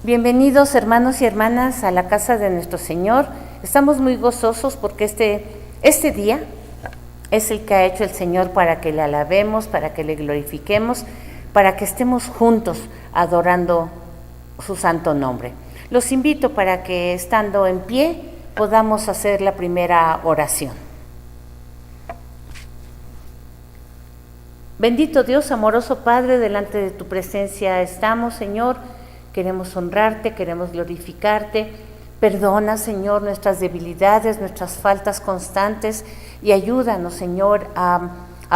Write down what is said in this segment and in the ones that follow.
Bienvenidos hermanos y hermanas a la casa de nuestro Señor. Estamos muy gozosos porque este día es el que ha hecho el Señor para que le alabemos, para que le glorifiquemos, para que estemos juntos adorando su santo nombre. Los invito para que estando en pie podamos hacer la primera oración. Bendito Dios, amoroso Padre, delante de tu presencia estamos, Señor. Queremos honrarte, queremos glorificarte. Perdona, Señor, nuestras debilidades, nuestras faltas constantes y ayúdanos, Señor, a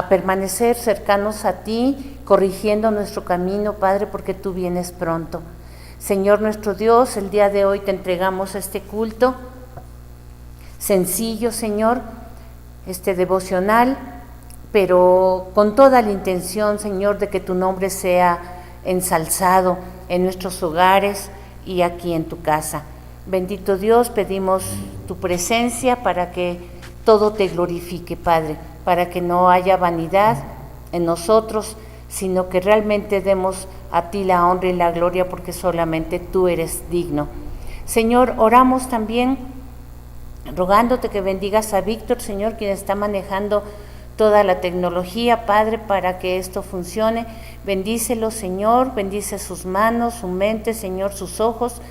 permanecer cercanos a ti, corrigiendo nuestro camino, Padre, porque tú vienes pronto. Señor nuestro Dios, el día de hoy te entregamos este culto sencillo, Señor, devocional, pero con toda la intención, Señor, de que tu nombre sea ensalzado en nuestros hogares y aquí en tu casa. Bendito Dios, pedimos tu presencia para que todo te glorifique, Padre, para que no haya vanidad en nosotros, sino que realmente demos a ti la honra y la gloria porque solamente tú eres digno. Señor, oramos también rogándote que bendigas a Víctor, Señor, quien está manejando toda la tecnología, Padre, para que esto funcione. Bendícelo, Señor, bendice sus manos, su mente, Señor, sus ojos,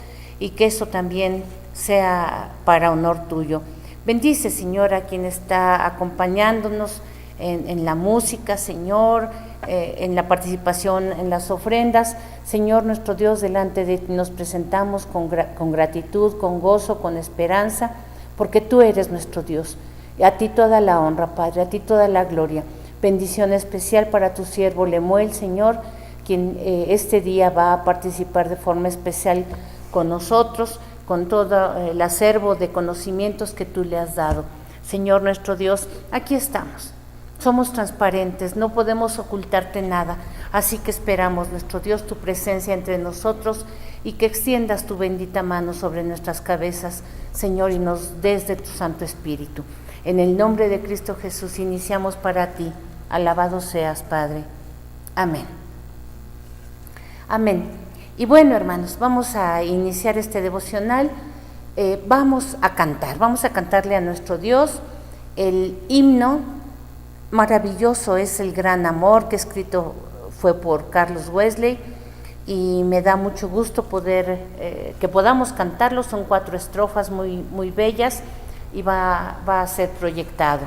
y que eso también sea para honor tuyo. Bendice, Señor, a quien está acompañándonos en la música, Señor, en la participación en las ofrendas. Señor, nuestro Dios, delante de ti nos presentamos con gratitud, con gozo, con esperanza, porque tú eres nuestro Dios. Y a ti toda la honra, Padre, a ti toda la gloria. Bendición especial para tu siervo Lemuel, Señor, quien este día va a participar de forma especial con nosotros, con todo el acervo de conocimientos que tú le has dado. Señor nuestro Dios, aquí estamos. Somos transparentes, no podemos ocultarte nada, así que esperamos, nuestro Dios, tu presencia entre nosotros y que extiendas tu bendita mano sobre nuestras cabezas, Señor, y nos des de tu Santo Espíritu. En el nombre de Cristo Jesús iniciamos para ti. Alabado seas, Padre. Amén. Amén. Y bueno, hermanos, vamos a iniciar este devocional. Vamos a cantarle a nuestro Dios el himno maravilloso es el gran amor, que escrito fue por Carlos Wesley, y me da mucho gusto poder que podamos cantarlo. Son 4 estrofas muy, muy bellas y va a ser proyectado.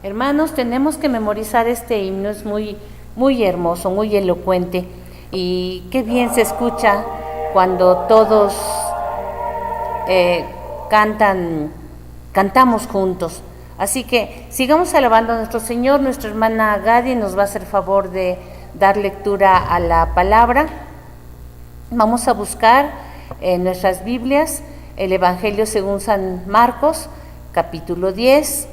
Hermanos, tenemos que memorizar este himno, es muy, muy hermoso, muy elocuente, y qué bien se escucha cuando todos cantamos juntos. Así que sigamos alabando a nuestro Señor. Nuestra hermana Gadi nos va a hacer favor de dar lectura a la palabra. Vamos a buscar en nuestras Biblias el Evangelio según San Marcos, capítulo 10,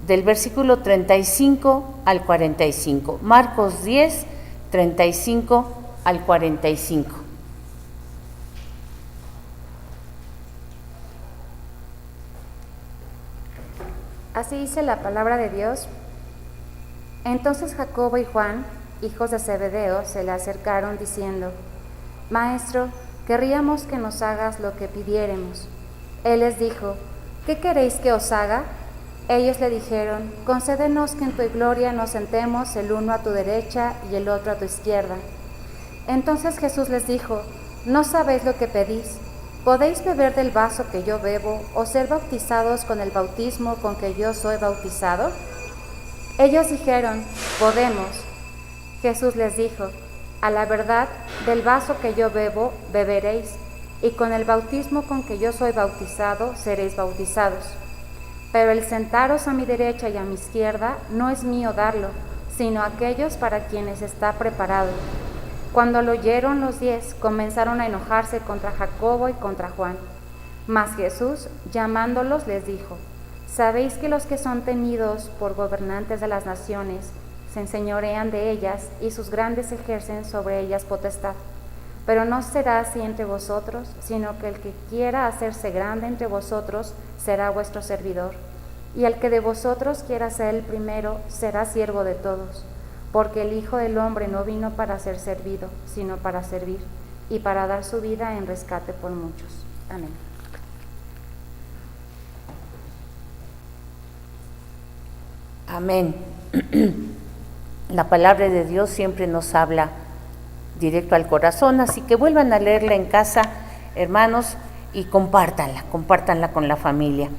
del versículo 35 al 45. Marcos 10, 35 al 45. Así dice la palabra de Dios. Entonces Jacobo y Juan, hijos de Zebedeo, se le acercaron diciendo: Maestro, querríamos que nos hagas lo que pidiéremos. Él les dijo: ¿Qué queréis que os haga? Ellos le dijeron: Concédenos que en tu gloria nos sentemos el uno a tu derecha y el otro a tu izquierda. Entonces Jesús les dijo: No sabéis lo que pedís. ¿Podéis beber del vaso que yo bebo o ser bautizados con el bautismo con que yo soy bautizado? Ellos dijeron: Podemos. Jesús les dijo: A la verdad, del vaso que yo bebo, beberéis, y con el bautismo con que yo soy bautizado, seréis bautizados. Pero el sentaros a mi derecha y a mi izquierda no es mío darlo, sino aquellos para quienes está preparado. Cuando lo oyeron los 10, comenzaron a enojarse contra Jacobo y contra Juan. Mas Jesús, llamándolos, les dijo: Sabéis que los que son tenidos por gobernantes de las naciones se enseñorean de ellas, y sus grandes ejercen sobre ellas potestad. Pero no será así entre vosotros, sino que el que quiera hacerse grande entre vosotros será vuestro servidor, y el que de vosotros quiera ser el primero será siervo de todos. Porque el Hijo del Hombre no vino para ser servido, sino para servir, y para dar su vida en rescate por muchos. Amén. Amén. La palabra de Dios siempre nos habla directo al corazón, así que vuelvan a leerla en casa, hermanos, y compártanla con la familia.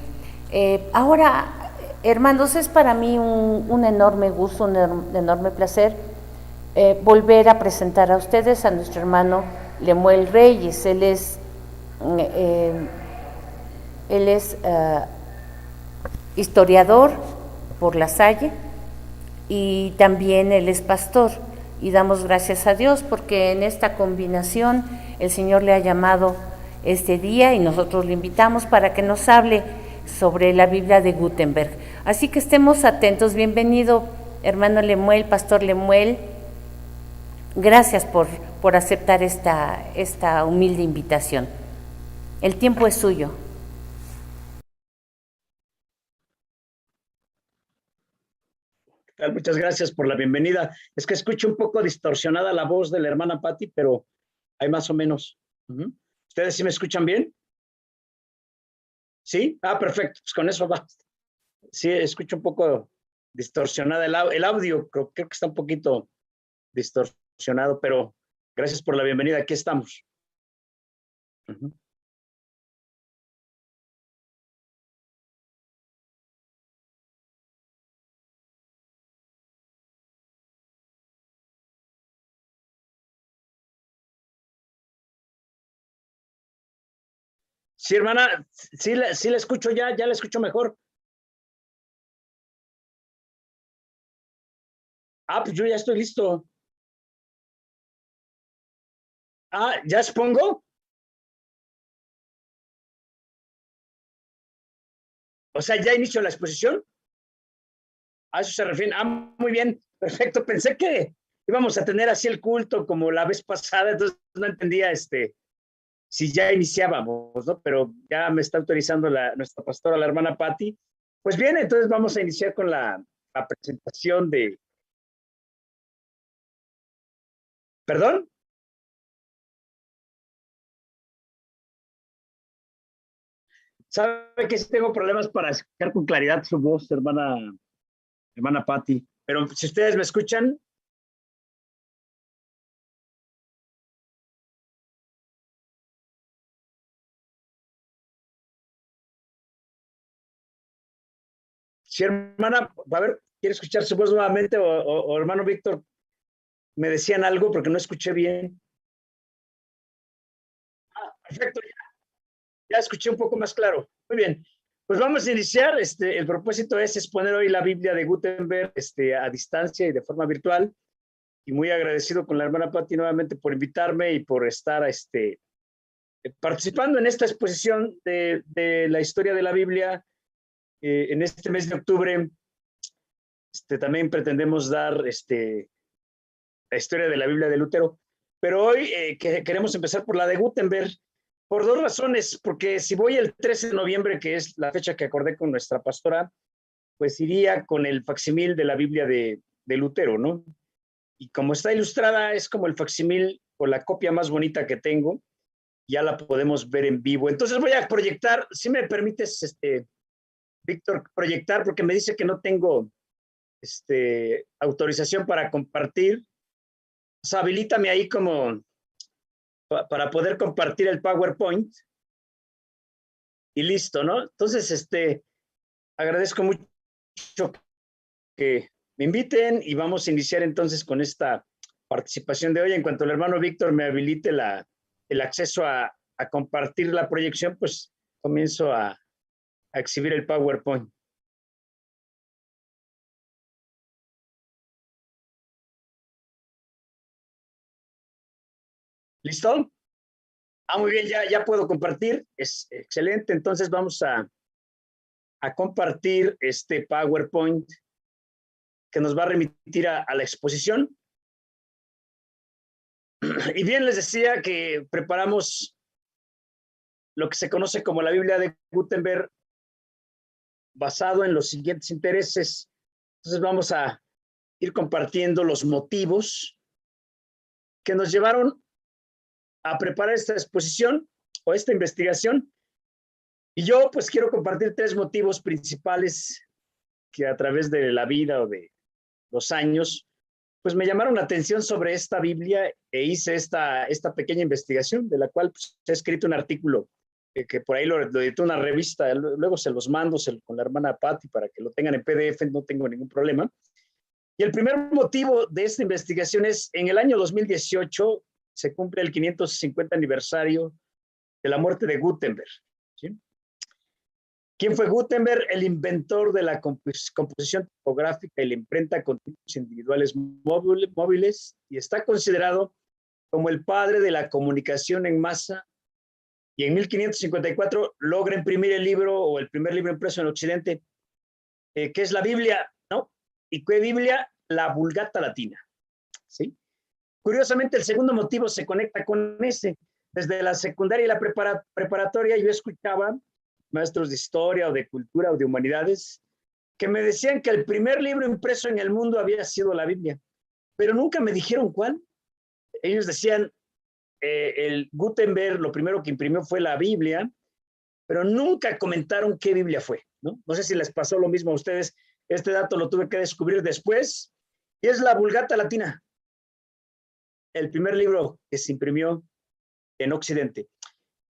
Ahora, hermanos, es para mí un enorme gusto, un enorme placer volver a presentar a ustedes a nuestro hermano Lemuel Reyes. Él es historiador por La Salle, y también él es pastor, y damos gracias a Dios porque en esta combinación el Señor le ha llamado este día y nosotros le invitamos para que nos hable sobre la Biblia de Gutenberg. Así que estemos atentos. Bienvenido, hermano Lemuel, pastor Lemuel. Gracias por aceptar esta humilde invitación. El tiempo es suyo. Muchas gracias por la bienvenida. Es que escucho un poco distorsionada la voz de la hermana Patti, pero hay más o menos. ¿Ustedes sí me escuchan bien? ¿Sí? Perfecto. Pues con eso va. Sí, escucho un poco distorsionada el audio. Creo que está un poquito distorsionado, pero gracias por la bienvenida. Aquí estamos. Sí, hermana, sí la escucho ya la escucho mejor. Pues yo ya estoy listo. ¿Ya expongo? O sea, ¿ya inicio la exposición? A eso se refiere. Muy bien, perfecto. Pensé que íbamos a tener así el culto como la vez pasada, entonces no entendía si ya iniciábamos, ¿no? Pero ya me está autorizando nuestra pastora, la hermana Patti. Pues bien, entonces vamos a iniciar con la presentación de... ¿Perdón? ¿Sabe que sí tengo problemas para escuchar con claridad su voz, hermana Patti? Pero si ustedes me escuchan... Sí, hermana, a ver, ¿quiere escuchar su voz nuevamente? O hermano Víctor, me decían algo porque no escuché bien. Perfecto, ya escuché un poco más claro. Muy bien. Pues vamos a iniciar. El propósito es exponer hoy la Biblia de Gutenberg a distancia y de forma virtual. Y muy agradecido con la hermana Patti nuevamente por invitarme y por estar participando en esta exposición de la historia de la Biblia en este mes de octubre. También pretendemos dar la historia de la Biblia de Lutero, pero hoy queremos empezar por la de Gutenberg, por dos razones, porque si voy el 13 de noviembre, que es la fecha que acordé con nuestra pastora, pues iría con el facsímil de la Biblia de Lutero, ¿no? Y como está ilustrada, es como el facsímil o la copia más bonita que tengo, ya la podemos ver en vivo. Entonces voy a proyectar, si me permites, Víctor, proyectar, porque me dice que no tengo autorización para compartir. O sea, habilítame ahí como para poder compartir el PowerPoint y listo, ¿no? Entonces, agradezco mucho que me inviten y vamos a iniciar entonces con esta participación de hoy. En cuanto el hermano Víctor me habilite el acceso a compartir la proyección, pues comienzo a exhibir el PowerPoint. ¿Listo? Muy bien, ya puedo compartir. Es excelente. Entonces vamos a compartir este PowerPoint que nos va a remitir a la exposición. Y bien, les decía que preparamos lo que se conoce como la Biblia de Gutenberg basado en los siguientes intereses. Entonces vamos a ir compartiendo los motivos que nos llevaron a preparar esta exposición o esta investigación. Y yo pues quiero compartir tres motivos principales que a través de la vida o de los años pues me llamaron la atención sobre esta Biblia e hice esta pequeña investigación, de la cual pues, he escrito un artículo que por ahí lo editó una revista, luego se los mando con la hermana Patti para que lo tengan en PDF, no tengo ningún problema. Y el primer motivo de esta investigación es, en el año 2018 se cumple el 550 aniversario de la muerte de Gutenberg, ¿sí? ¿Quién fue Gutenberg? El inventor de la composición tipográfica y la imprenta con tipos individuales móviles, y está considerado como el padre de la comunicación en masa, y en 1554 logra imprimir el libro o el primer libro impreso en Occidente, que es la Biblia, ¿no? ¿Y qué Biblia? La Vulgata Latina, ¿sí? Curiosamente, el segundo motivo se conecta con ese. Desde la secundaria y la preparatoria yo escuchaba maestros de historia o de cultura o de humanidades que me decían que el primer libro impreso en el mundo había sido la Biblia, pero nunca me dijeron cuál. Ellos decían, el Gutenberg lo primero que imprimió fue la Biblia, pero nunca comentaron qué Biblia fue, ¿no? No sé si les pasó lo mismo a ustedes. Este dato lo tuve que descubrir después, y es la Vulgata Latina, el primer libro que se imprimió en Occidente.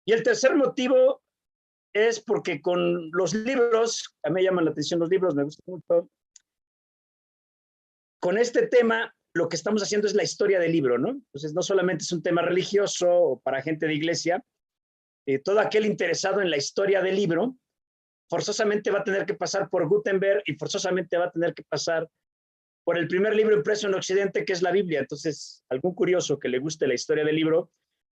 Y el tercer motivo es porque con los libros, a mí me llaman la atención los libros, me gustan mucho. Con este tema, lo que estamos haciendo es la historia del libro, ¿no? Entonces, no solamente es un tema religioso o para gente de iglesia, todo aquel interesado en la historia del libro, forzosamente va a tener que pasar por Gutenberg y forzosamente va a tener que pasar por el primer libro impreso en Occidente, que es la Biblia. Entonces, algún curioso que le guste la historia del libro,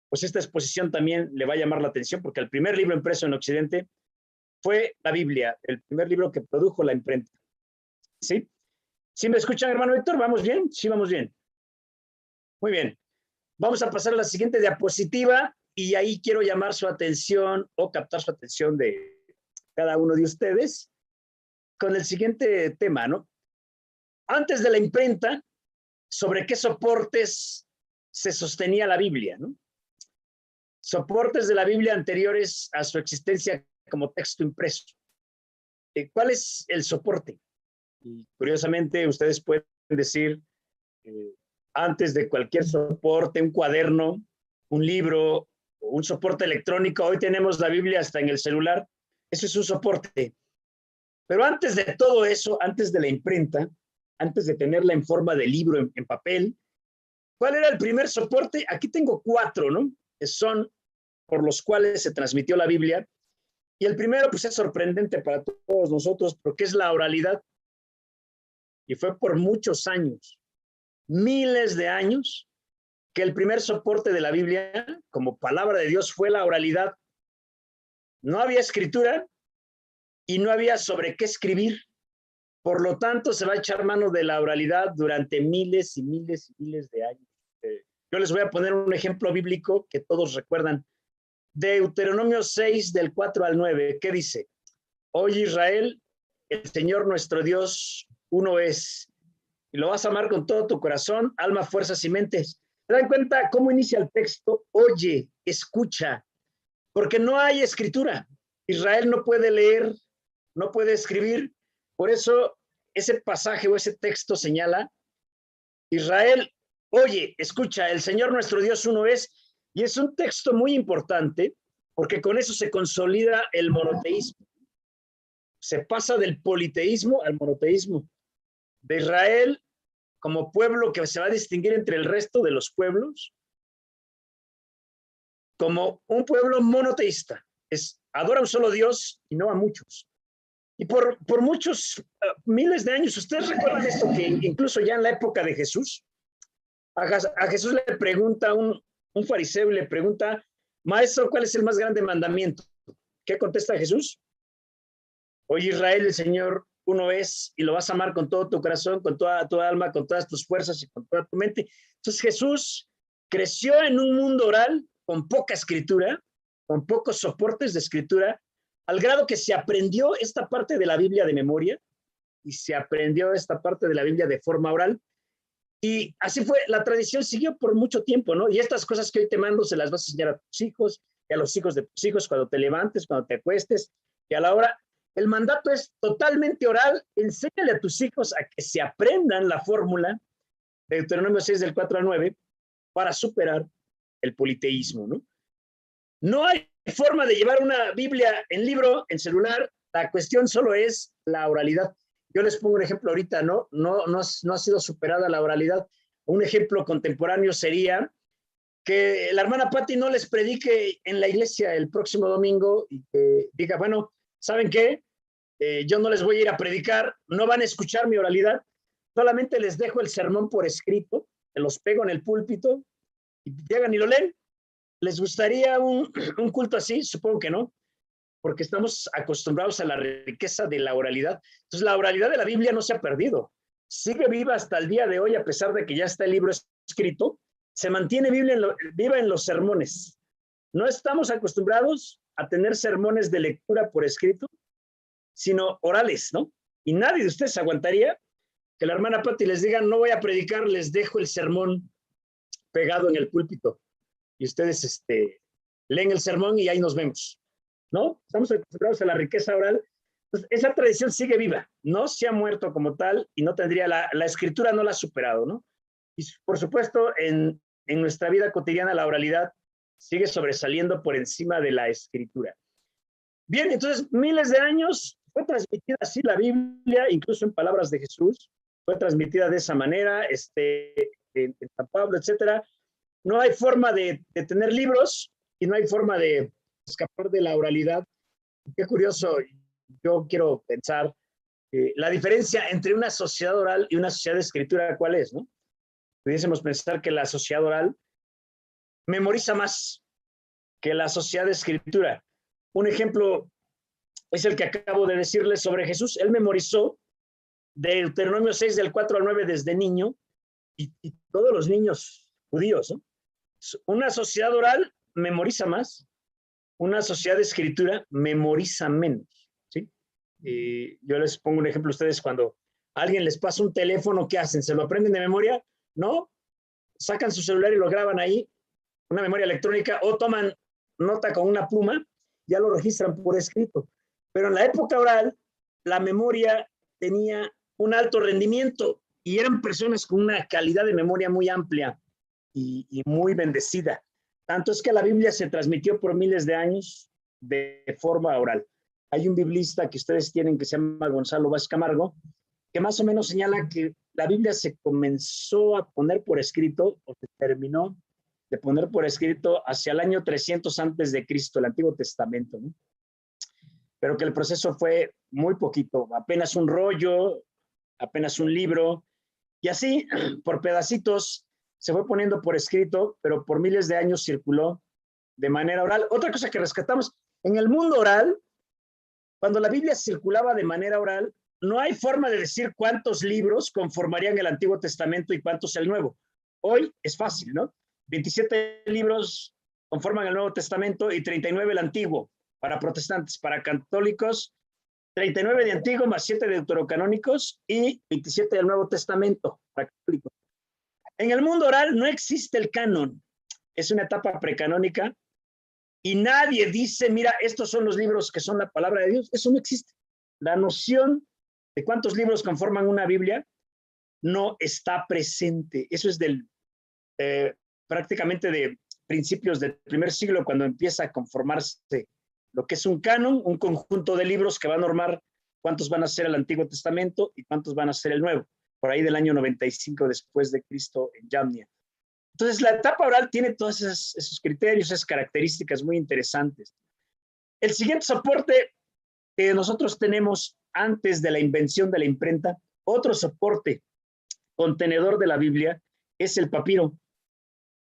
pues esta exposición también le va a llamar la atención, porque el primer libro impreso en Occidente fue la Biblia, el primer libro que produjo la imprenta. ¿Sí? ¿Sí me escuchan, hermano Víctor? ¿Vamos bien? Sí, vamos bien. Muy bien. Vamos a pasar a la siguiente diapositiva y ahí quiero llamar su atención o captar su atención de cada uno de ustedes con el siguiente tema, ¿no? Antes de la imprenta, ¿sobre qué soportes se sostenía la Biblia, ¿no? Soportes de la Biblia anteriores a su existencia como texto impreso. ¿Cuál es el soporte? Y curiosamente, ustedes pueden decir, antes de cualquier soporte, un cuaderno, un libro, un soporte electrónico, hoy tenemos la Biblia hasta en el celular, eso es un soporte. Pero antes de todo eso, antes de la imprenta, antes de tenerla en forma de libro en papel, ¿cuál era el primer soporte? Aquí tengo 4, ¿no? Que son por los cuales se transmitió la Biblia. Y el primero, pues es sorprendente para todos nosotros, porque es la oralidad. Y fue por muchos años, miles de años, que el primer soporte de la Biblia, como palabra de Dios, fue la oralidad. No había escritura y no había sobre qué escribir. Por lo tanto, se va a echar mano de la oralidad durante miles y miles y miles de años. Yo les voy a poner un ejemplo bíblico que todos recuerdan. Deuteronomio 6, del 4 al 9, ¿qué dice? Oye Israel, el Señor nuestro Dios, uno es, y lo vas a amar con todo tu corazón, alma, fuerzas y mentes. ¿Se dan cuenta cómo inicia el texto? Oye, escucha, porque no hay escritura. Israel no puede leer, no puede escribir. Por eso ese pasaje o ese texto señala, Israel, oye, escucha, el Señor nuestro Dios uno es, y es un texto muy importante, porque con eso se consolida el monoteísmo. Se pasa del politeísmo al monoteísmo. De Israel como pueblo que se va a distinguir entre el resto de los pueblos, como un pueblo monoteísta. Adora a un solo Dios y no a muchos. Y por muchos miles de años, ustedes recuerdan esto, que incluso ya en la época de Jesús, a Jesús le pregunta un fariseo, le pregunta, maestro, ¿cuál es el más grande mandamiento? ¿Qué contesta Jesús? Oye Israel, el Señor uno es, y lo vas a amar con todo tu corazón, con toda tu alma, con todas tus fuerzas y con toda tu mente. Entonces Jesús creció en un mundo oral con poca escritura, con pocos soportes de escritura, al grado que se aprendió esta parte de la Biblia de memoria y se aprendió esta parte de la Biblia de forma oral. Y así fue, la tradición siguió por mucho tiempo, ¿no? Y estas cosas que hoy te mando se las vas a enseñar a tus hijos y a los hijos de tus hijos cuando te levantes, cuando te acuestes y a la hora. El mandato es totalmente oral. Enséñale a tus hijos a que se aprendan la fórmula de Deuteronomio 6 del 4 al 9 para superar el politeísmo, ¿no? No hay forma de llevar una Biblia en libro, en celular. La cuestión solo es la oralidad. Yo les pongo un ejemplo ahorita, ¿no? No ha sido superada la oralidad. Un ejemplo contemporáneo sería que la hermana Patti no les predique en la iglesia el próximo domingo y que diga, bueno, ¿saben qué? Yo no les voy a ir a predicar, no van a escuchar mi oralidad, solamente les dejo el sermón por escrito, se los pego en el púlpito y llegan y lo leen. ¿Les gustaría un culto así? Supongo que no, porque estamos acostumbrados a la riqueza de la oralidad. Entonces, la oralidad de la Biblia no se ha perdido. Sigue viva hasta el día de hoy, a pesar de que ya está el libro escrito. Se mantiene viva en los sermones. No estamos acostumbrados a tener sermones de lectura por escrito, sino orales, ¿no? Y nadie de ustedes aguantaría que la hermana Patti les diga, no voy a predicar, les dejo el sermón pegado en el púlpito. Y ustedes leen el sermón y ahí nos vemos, ¿no? Estamos acostumbrados a la riqueza oral. Pues esa tradición sigue viva, no se ha muerto como tal y no tendría, la escritura no la ha superado, ¿no? Y por supuesto, en nuestra vida cotidiana la oralidad sigue sobresaliendo por encima de la escritura. Bien, entonces, miles de años fue transmitida así la Biblia, incluso en palabras de Jesús, fue transmitida de esa manera, en San Pablo, etcétera. No hay forma de tener libros y no hay forma de escapar de la oralidad. Qué curioso, yo quiero pensar la diferencia entre una sociedad oral y una sociedad de escritura, ¿cuál es, no? Pudiésemos pensar que la sociedad oral memoriza más que la sociedad de escritura. Un ejemplo es el que acabo de decirles sobre Jesús. Él memorizó de Deuteronomio 6 del 4 al 9 desde niño y todos los niños judíos, ¿no? Una sociedad oral memoriza más, una sociedad de escritura memoriza menos, ¿sí? Yo les pongo un ejemplo a ustedes, cuando alguien les pasa un teléfono, ¿qué hacen? ¿Se lo aprenden de memoria? No, sacan su celular y lo graban ahí, una memoria electrónica, o toman nota con una pluma, ya lo registran por escrito. Pero en la época oral, la memoria tenía un alto rendimiento y eran personas con una calidad de memoria muy amplia y muy bendecida. Tanto es que la Biblia se transmitió por miles de años de forma oral. Hay un biblista que ustedes tienen que se llama Gonzalo Vázquez Camargo, que más o menos señala que la Biblia se comenzó a poner por escrito, o se terminó de poner por escrito hacia el año 300 antes de Cristo, el Antiguo Testamento, ¿no? Pero que el proceso fue muy poquito, apenas un rollo, apenas un libro, y así, por pedacitos, se fue poniendo por escrito, pero por miles de años circuló de manera oral. Otra cosa que rescatamos, en el mundo oral, cuando la Biblia circulaba de manera oral, no hay forma de decir cuántos libros conformarían el Antiguo Testamento y cuántos el Nuevo. Hoy es fácil, ¿no? 27 libros conforman el Nuevo Testamento y 39 el Antiguo, para protestantes. Para católicos, 39 de Antiguo más 7 de deuterocanónicos y 27 del Nuevo Testamento, para católicos. En el mundo oral no existe el canon, es una etapa precanónica y nadie dice, mira, estos son los libros que son la palabra de Dios. Eso no existe. La noción de cuántos libros conforman una Biblia no está presente. Eso es prácticamente de principios del primer siglo, cuando empieza a conformarse lo que es un canon, un conjunto de libros que va a normar cuántos van a ser el Antiguo Testamento y cuántos van a ser el Nuevo, por ahí del año 95 después de Cristo en Jamnia. Entonces, la etapa oral tiene todos esos criterios, esas características muy interesantes. El siguiente soporte que nosotros tenemos antes de la invención de la imprenta, otro soporte contenedor de la Biblia, es el papiro.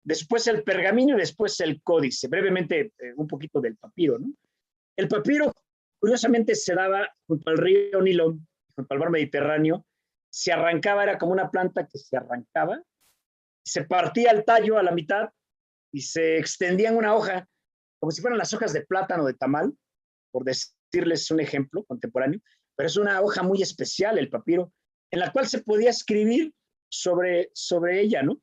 Después el pergamino y después el códice. Brevemente, un poquito del papiro, ¿no? El papiro, curiosamente, se daba junto al río Nilo, junto al mar Mediterráneo. Se arrancaba, era como una planta que se arrancaba, se partía el tallo a la mitad y se extendía en una hoja, como si fueran las hojas de plátano de tamal, por decirles un ejemplo contemporáneo, pero es una hoja muy especial, el papiro, en la cual se podía escribir sobre ella, ¿no?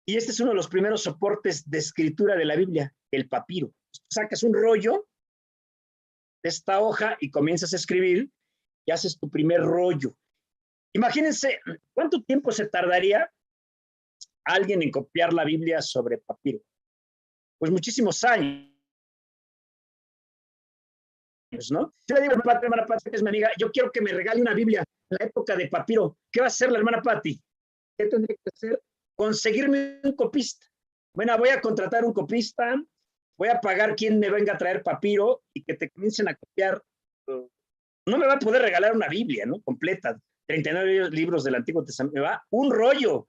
Y este es uno de los primeros soportes de escritura de la Biblia, el papiro. Sacas un rollo de esta hoja y comienzas a escribir y haces tu primer rollo. Imagínense cuánto tiempo se tardaría alguien en copiar la Biblia sobre papiro. Pues muchísimos años, ¿no? Yo le digo a mi hermana Pati, que es mi amiga, yo quiero que me regale una Biblia en la época de papiro. ¿Qué va a hacer la hermana Pati? ¿Qué tendría que hacer? Conseguirme un copista. Bueno, voy a contratar un copista, voy a pagar quien me venga a traer papiro y que te comiencen a copiar. No me va a poder regalar una Biblia, ¿no? Completa, 39 libros del Antiguo Testamento, me va un rollo.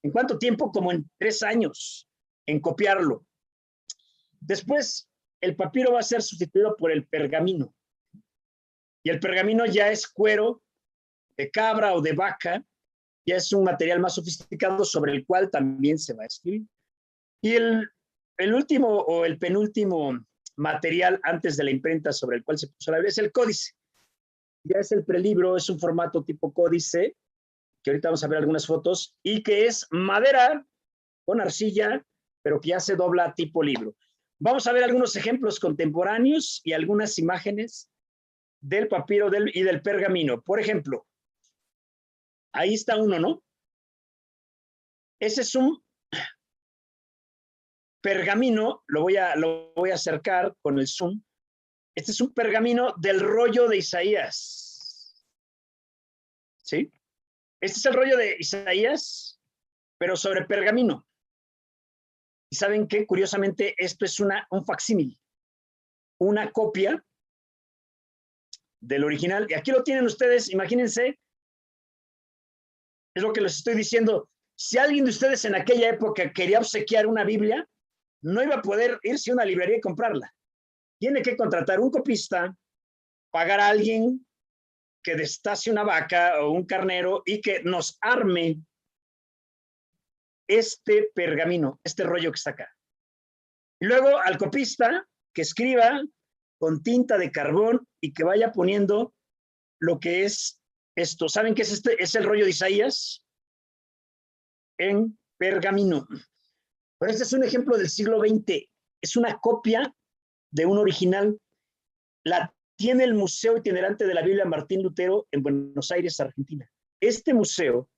¿En cuánto tiempo? Como en 3 años en copiarlo. Después, el papiro va a ser sustituido por el pergamino. Y el pergamino ya es cuero de cabra o de vaca, ya es un material más sofisticado sobre el cual también se va a escribir. Y el último o el penúltimo material antes de la imprenta sobre el cual se puso la Biblia es el códice. Ya es el prelibro, es un formato tipo códice, que ahorita vamos a ver algunas fotos, y que es madera con arcilla, pero que ya se dobla tipo libro. Vamos a ver algunos ejemplos contemporáneos y algunas imágenes del papiro y del pergamino. Por ejemplo, ahí está uno, ¿no? Ese es un pergamino, lo voy a acercar con el zoom. Este es un pergamino del rollo de Isaías. ¿Sí? Este es el rollo de Isaías, pero sobre pergamino. ¿Y saben qué? Curiosamente, esto es un facsímil, una copia del original. Y aquí lo tienen ustedes, imagínense, es lo que les estoy diciendo. Si alguien de ustedes en aquella época quería obsequiar una Biblia, no iba a poder irse a una librería y comprarla. Tiene que contratar un copista, pagar a alguien que destace una vaca o un carnero y que nos arme este pergamino, este rollo que está acá. Y luego al copista que escriba con tinta de carbón y que vaya poniendo lo que es esto. ¿Saben qué es este? Es el rollo de Isaías en pergamino. Pero este es un ejemplo del siglo XX. Es una copia de un original. La tiene el Museo Itinerante de la Biblia Martín Lutero en Buenos Aires, Argentina. Este museo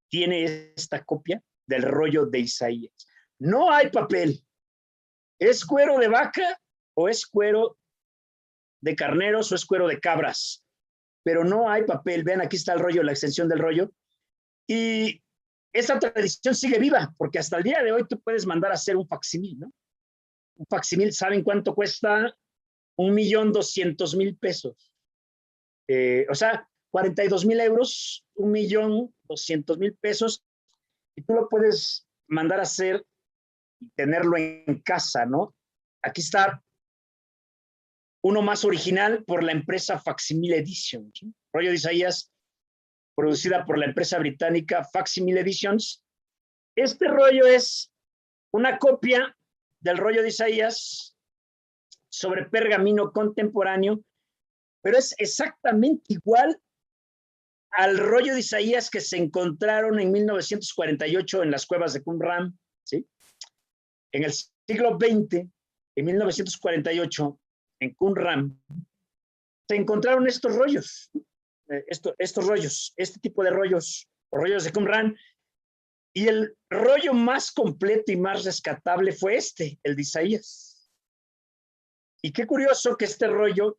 tiene esta copia del rollo de Isaías. No hay papel. ¿Es cuero de vaca o es cuero de carneros o es cuero de cabras, pero no hay papel. Vean, aquí está el rollo, la extensión del rollo. Y esta tradición sigue viva, porque hasta el día de hoy tú puedes mandar a hacer un facsímil, ¿no? Un facsímil, ¿saben cuánto cuesta? 1,200,000 pesos. O sea, 42,000 euros, 1,200,000 pesos, y tú lo puedes mandar a hacer y tenerlo en casa, ¿no? Aquí está uno más original por la empresa Facsimile Editions, ¿sí? Rollo de Isaías, producida por la empresa británica Facsimile Editions. Este rollo es una copia del rollo de Isaías sobre pergamino contemporáneo, pero es exactamente igual al rollo de Isaías que se encontraron en 1948 en las cuevas de Qumran, ¿sí? En el siglo XX, en 1948, en Qumran, se encontraron estos rollos, este tipo de rollos, o rollos de Qumran, y el rollo más completo y más rescatable fue el de Isaías. Y qué curioso que este rollo,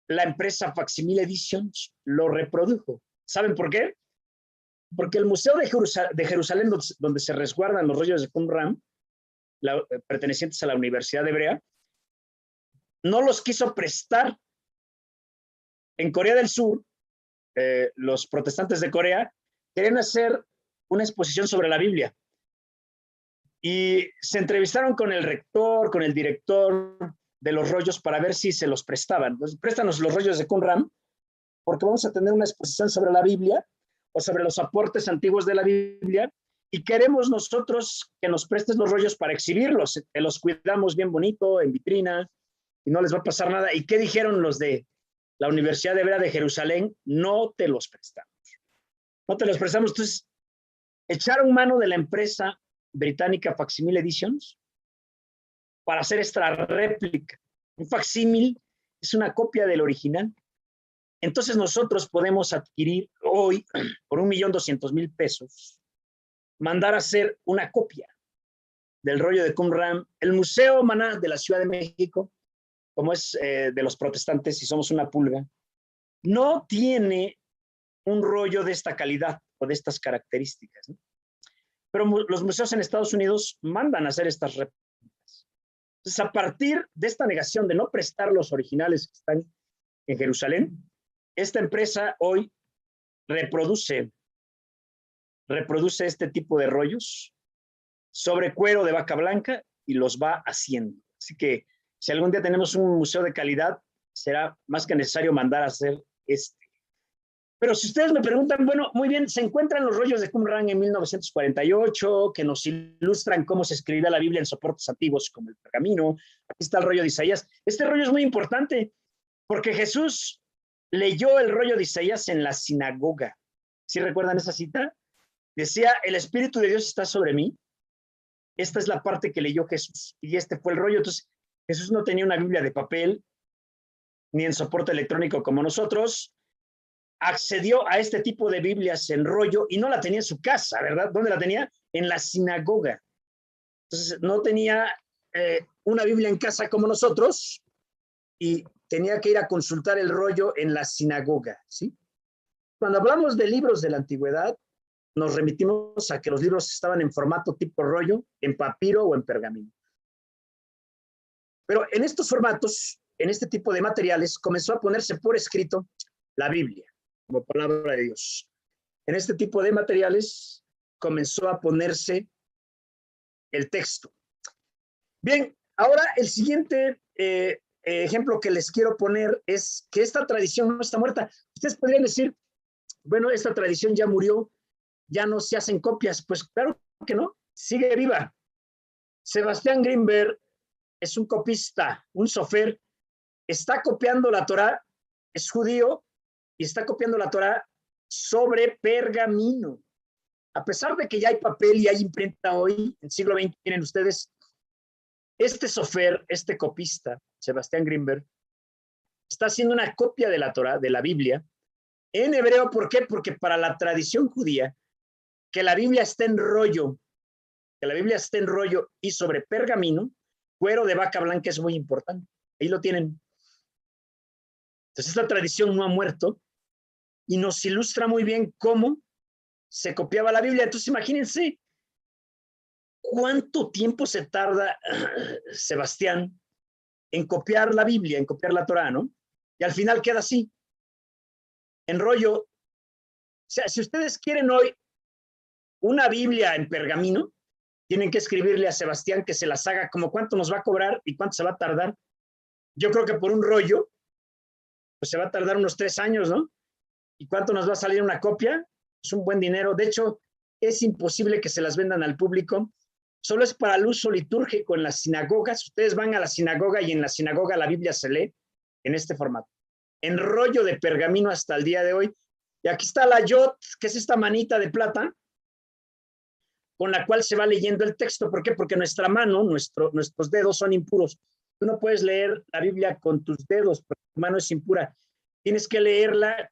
la empresa Facsimile Editions lo reprodujo. ¿Saben por qué? Porque el Museo de Jerusalén, donde se resguardan los rollos de Qumran, pertenecientes a la Universidad Hebrea, no los quiso prestar. En Corea del Sur, los protestantes de Corea querían hacer una exposición sobre la Biblia. Y se entrevistaron con el rector, con el director de los rollos para ver si se los prestaban. Entonces, préstanos los rollos de Qumran, porque vamos a tener una exposición sobre la Biblia o sobre los aportes antiguos de la Biblia, y queremos nosotros que nos prestes los rollos para exhibirlos. Te los cuidamos bien bonito, en vitrina, y no les va a pasar nada. ¿Y qué dijeron los de la Universidad Hebrea de Jerusalén? No te los prestamos. No te los prestamos. Entonces, echaron mano de la empresa británica Facsimile Editions para hacer esta réplica. Un facsímil es una copia del original. Entonces nosotros podemos adquirir hoy por 1,200,000 pesos, mandar a hacer una copia del rollo de Qumran. El Museo Maná de la Ciudad de México, como es de los protestantes y somos una pulga, no tiene un rollo de esta calidad o de estas características, ¿no? Pero los museos en Estados Unidos mandan a hacer estas réplicas. Entonces, a partir de esta negación de no prestar los originales que están en Jerusalén, esta empresa hoy reproduce este tipo de rollos sobre cuero de vaca blanca y los va haciendo. Así que si algún día tenemos un museo de calidad, será más que necesario mandar a hacer este. Pero si ustedes me preguntan, bueno, muy bien, se encuentran los rollos de Qumran en 1948, que nos ilustran cómo se escribía la Biblia en soportes antiguos como el pergamino. Aquí está el rollo de Isaías. Este rollo es muy importante porque Jesús leyó el rollo de Isaías en la sinagoga. ¿Sí recuerdan esa cita? Decía, el Espíritu de Dios está sobre mí. Esta es la parte que leyó Jesús y este fue el rollo. Entonces, Jesús no tenía una Biblia de papel ni en soporte electrónico como nosotros. Accedió a este tipo de Biblias en rollo y no la tenía en su casa, ¿verdad? ¿Dónde la tenía? En la sinagoga. Entonces, no tenía una Biblia en casa como nosotros y tenía que ir a consultar el rollo en la sinagoga, ¿sí? Cuando hablamos de libros de la antigüedad, nos remitimos a que los libros estaban en formato tipo rollo, en papiro o en pergamino. Pero en estos formatos, en este tipo de materiales, comenzó a ponerse por escrito la Biblia, como palabra de Dios. En este tipo de materiales comenzó a ponerse el texto. Bien, ahora el siguiente ejemplo que les quiero poner es que esta tradición no está muerta. Ustedes podrían decir, bueno, esta tradición ya murió, ya no se hacen copias. Pues claro que no, sigue viva. Sebastián Grimberg es un copista, un sofer, está copiando la Torá, es judío y está copiando la Torá sobre pergamino. A pesar de que ya hay papel y hay imprenta hoy, en el siglo XX, tienen ustedes, este sofer, este copista, Sebastián Grimberg, está haciendo una copia de la Torá, de la Biblia, en hebreo. ¿Por qué? Porque para la tradición judía, que la Biblia esté en rollo, y sobre pergamino, cuero de vaca blanca es muy importante. Ahí lo tienen. Entonces, esta tradición no ha muerto y nos ilustra muy bien cómo se copiaba la Biblia. Entonces, imagínense cuánto tiempo se tarda Sebastián en copiar la Biblia, en copiar la Torá, ¿no? Y al final queda así, en rollo. O sea, si ustedes quieren hoy una Biblia en pergamino, tienen que escribirle a Sebastián que se las haga, como cuánto nos va a cobrar y cuánto se va a tardar. Yo creo que por un rollo, pues se va a tardar unos 3 años, ¿no? ¿Y cuánto nos va a salir una copia? Es un buen dinero. De hecho, es imposible que se las vendan al público. Solo es para el uso litúrgico en las sinagogas. Ustedes van a la sinagoga y en la sinagoga la Biblia se lee en este formato, en rollo de pergamino hasta el día de hoy. Y aquí está la yot, que es esta manita de plata, con la cual se va leyendo el texto. ¿Por qué? Porque nuestra mano, nuestros dedos son impuros. Tú no puedes leer la Biblia con tus dedos, porque tu mano es impura. Tienes que leerla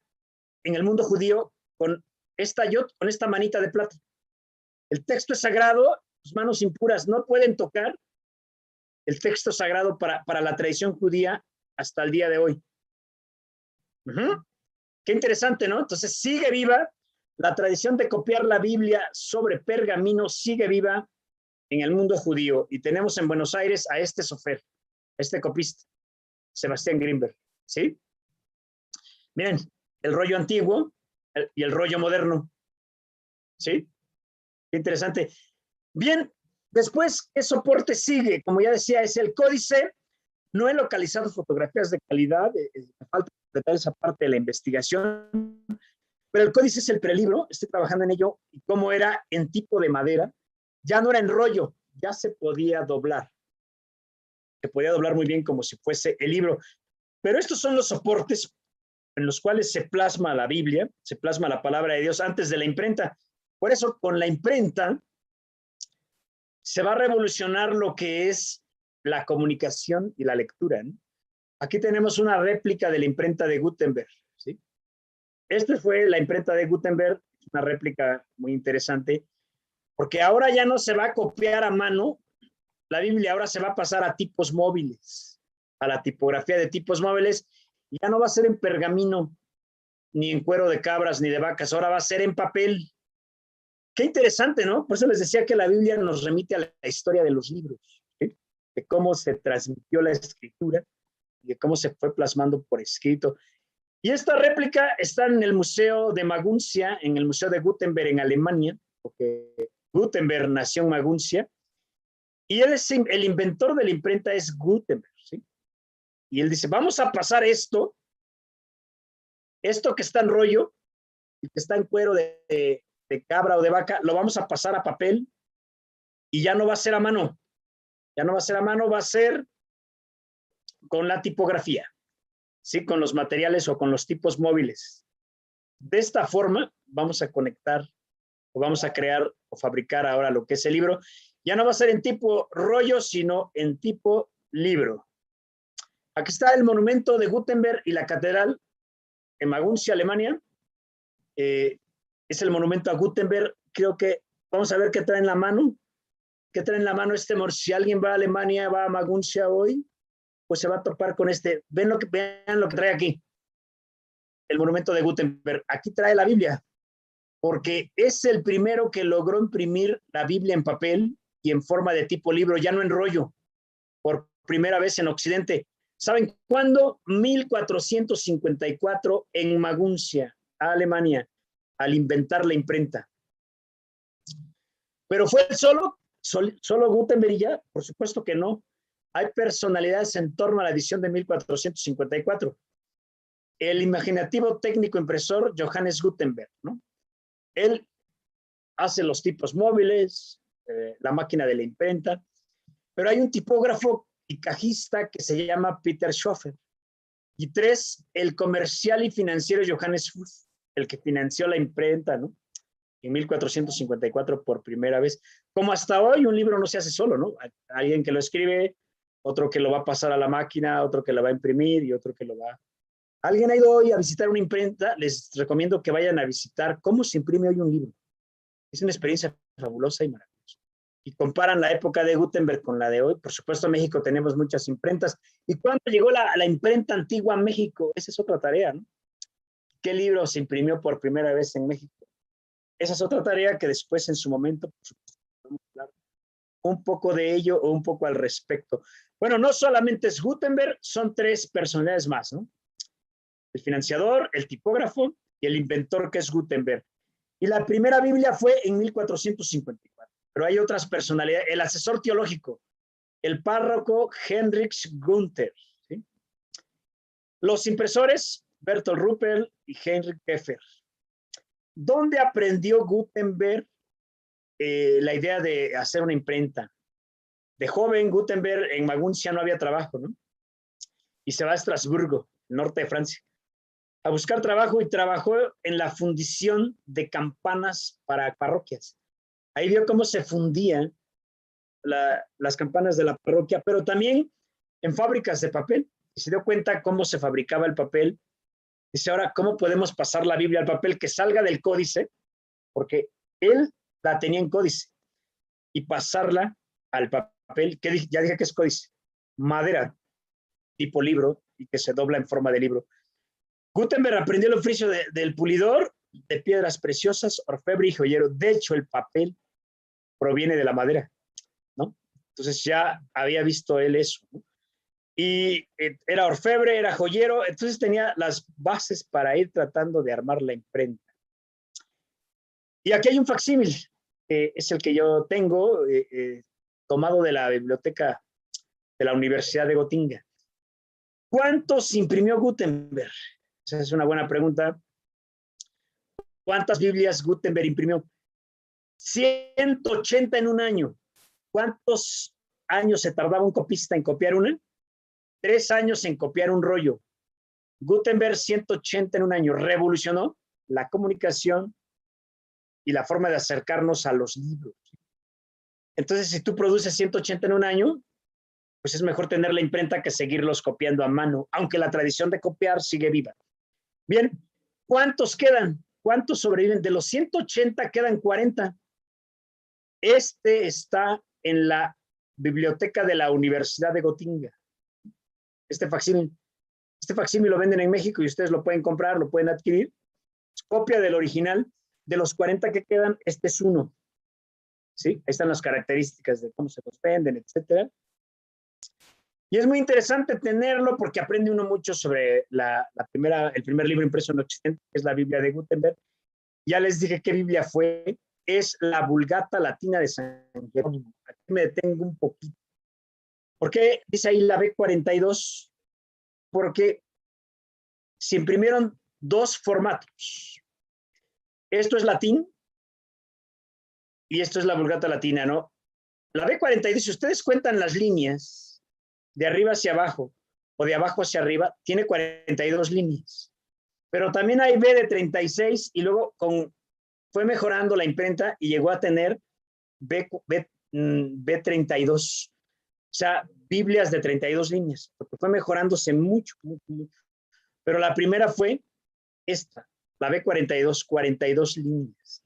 en el mundo judío con esta yot, con esta manita de plata. El texto es sagrado, tus manos impuras no pueden tocar el texto sagrado para la tradición judía hasta el día de hoy. Qué interesante, ¿no? Entonces sigue viva la tradición de copiar la Biblia sobre pergamino, sigue viva en el mundo judío. Y tenemos en Buenos Aires a este sofer, este copista, Sebastián Grimberg, ¿sí? Miren, el rollo antiguo y el rollo moderno, ¿sí? Qué interesante. Bien, después, ¿qué soporte sigue? Como ya decía, es el códice. No he localizado fotografías de calidad, me falta completar esa parte de la investigación, pero el códice es el prelibro, estoy trabajando en ello, y cómo era en tipo de madera, ya no era en rollo, ya se podía doblar. Se podía doblar muy bien como si fuese el libro. Pero estos son los soportes en los cuales se plasma la Biblia, se plasma la palabra de Dios antes de la imprenta. Por eso, con la imprenta, se va a revolucionar lo que es la comunicación y la lectura, ¿no? Aquí tenemos una réplica de la imprenta de Gutenberg, ¿sí? Esta fue la imprenta de Gutenberg, una réplica muy interesante, porque ahora ya no se va a copiar a mano la Biblia, ahora se va a pasar a tipos móviles, a la tipografía de tipos móviles, y ya no va a ser en pergamino, ni en cuero de cabras, ni de vacas, ahora va a ser en papel. Qué interesante, ¿no? Por eso les decía que la Biblia nos remite a la historia de los libros, ¿sí? De cómo se transmitió la escritura y de cómo se fue plasmando por escrito. Y esta réplica está en el Museo de Maguncia, en el Museo de Gutenberg en Alemania, porque Gutenberg nació en Maguncia, y él es el inventor de la imprenta, es Gutenberg, ¿sí? Y él dice, vamos a pasar esto que está en rollo, y que está en cuero de cabra o de vaca, lo vamos a pasar a papel, y ya no va a ser a mano, ya no va a ser a mano, va a ser con la tipografía, ¿sí? Con los materiales o con los tipos móviles. De esta forma vamos a conectar o vamos a crear o fabricar ahora lo que es el libro. Ya no va a ser en tipo rollo, sino en tipo libro. Aquí está el monumento de Gutenberg y la catedral en Maguncia, Alemania. Es el monumento a Gutenberg. Creo que vamos a ver qué trae en la mano. ¿Qué trae en la mano este? Si alguien va a Alemania, va a Maguncia hoy, pues se va a topar con este. Vean lo que trae aquí. El monumento de Gutenberg. Aquí trae la Biblia, porque es el primero que logró imprimir la Biblia en papel y en forma de tipo libro, ya no en rollo, por primera vez en Occidente. ¿Saben cuándo? 1454 en Maguncia, Alemania, al inventar la imprenta. ¿Pero fue solo Gutenberg y ya? Por supuesto que no. Hay personalidades en torno a la edición de 1454. El imaginativo técnico impresor Johannes Gutenberg, ¿no? Él hace los tipos móviles, la máquina de la imprenta, pero hay un tipógrafo y cajista que se llama Peter Schoeffer. Y 3, el comercial y financiero Johannes Fuchs, el que financió la imprenta, ¿no? En 1454 por primera vez. Como hasta hoy un libro no se hace solo, ¿no? Hay alguien que lo escribe, otro que lo va a pasar a la máquina, otro que lo va a imprimir y otro que lo va... ¿Alguien ha ido hoy a visitar una imprenta? Les recomiendo que vayan a visitar cómo se imprime hoy un libro. Es una experiencia fabulosa y maravillosa. y comparan la época de Gutenberg con la de hoy. Por supuesto, en México tenemos muchas imprentas. ¿Y cuándo llegó la imprenta antigua a México? Esa es otra tarea, ¿no? ¿Qué libro se imprimió por primera vez en México? Esa es otra tarea que después, en su momento, por supuesto, podemos hablar un poco de ello o un poco al respecto. Bueno, no solamente es Gutenberg, son tres personalidades más, ¿no? El financiador, el tipógrafo y el inventor, que es Gutenberg. Y la primera Biblia fue en 1454, pero hay otras personalidades. El asesor teológico, el párroco Heinrich Gunther, ¿sí? Los impresores, Bertolt Ruppel y Heinrich Pfeffer. ¿Dónde aprendió Gutenberg la idea de hacer una imprenta? De joven, Gutenberg en Maguncia no había trabajo, ¿no? Y se va a Estrasburgo, norte de Francia, a buscar trabajo, y trabajó en la fundición de campanas para parroquias. Ahí vio cómo se fundían las campanas de la parroquia, pero también en fábricas de papel. Y se dio cuenta cómo se fabricaba el papel. Dice, ahora, ¿cómo podemos pasar la Biblia al papel que salga del códice? Porque él la tenía en códice. Y pasarla al papel, que ya dije que es códice, madera, tipo libro, y que se dobla en forma de libro. Gutenberg aprendió el oficio del pulidor de piedras preciosas, orfebre y joyero. De hecho, el papel proviene de la madera, ¿no? Entonces ya había visto él eso, ¿no? Y era orfebre, era joyero, entonces tenía las bases para ir tratando de armar la imprenta. Y aquí hay un facsímil, es el que yo tengo, tomado de la biblioteca de la Universidad de Gotinga. ¿Cuántos imprimió Gutenberg? Esa es una buena pregunta. ¿Cuántas Biblias Gutenberg imprimió? 180 en un año. ¿Cuántos años se tardaba un copista en copiar una? 3 años en copiar un rollo. Gutenberg 180 en un año. Revolucionó la comunicación y la forma de acercarnos a los libros. Entonces, si tú produces 180 en un año, pues es mejor tener la imprenta que seguirlos copiando a mano, aunque la tradición de copiar sigue viva. Bien, ¿cuántos quedan? ¿Cuántos sobreviven? De los 180 quedan 40. Este está en la biblioteca de la Universidad de Gotinga. Este facsímil lo venden en México y ustedes lo pueden comprar, lo pueden adquirir. Es copia del original. De los 40 que quedan, este es uno. ¿Sí? Ahí están las características de cómo se los venden, etcétera. Y es muy interesante tenerlo porque aprende uno mucho sobre el primer libro impreso en Occidente, que es la Biblia de Gutenberg. Ya les dije qué Biblia fue. Es la Vulgata Latina de San Jerónimo. Aquí me detengo un poquito. ¿Por qué dice ahí la B42? Porque se imprimieron 2 formatos. Esto es latín y esto es la Vulgata Latina, ¿no? La B42, si ustedes cuentan las líneas de arriba hacia abajo o de abajo hacia arriba, tiene 42 líneas. Pero también hay B de 36 y luego fue mejorando la imprenta y llegó a tener B32. O sea, Biblias de 32 líneas, porque fue mejorándose mucho, mucho, mucho. Pero la primera fue esta, la B42, 42 líneas.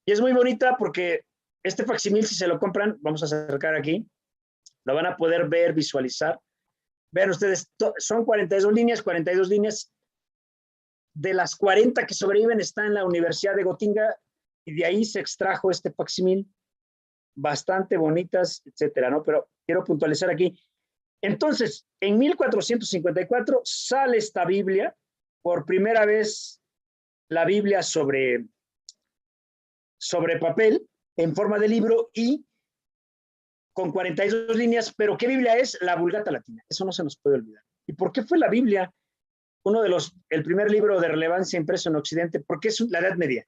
Y es muy bonita porque este facsímil, si se lo compran, vamos a acercar aquí, lo van a poder ver, visualizar. Vean ustedes, son 42 líneas. De las 40 que sobreviven está en la Universidad de Gotinga y de ahí se extrajo este facsímil, bastante bonitas, etcétera, ¿no? Pero quiero puntualizar aquí. Entonces, en 1454 sale esta Biblia, por primera vez la Biblia sobre papel, en forma de libro y con 42 líneas, pero ¿qué Biblia es? La Vulgata Latina, eso no se nos puede olvidar. ¿Y por qué fue la Biblia el primer libro de relevancia impreso en Occidente? Porque es la Edad Media.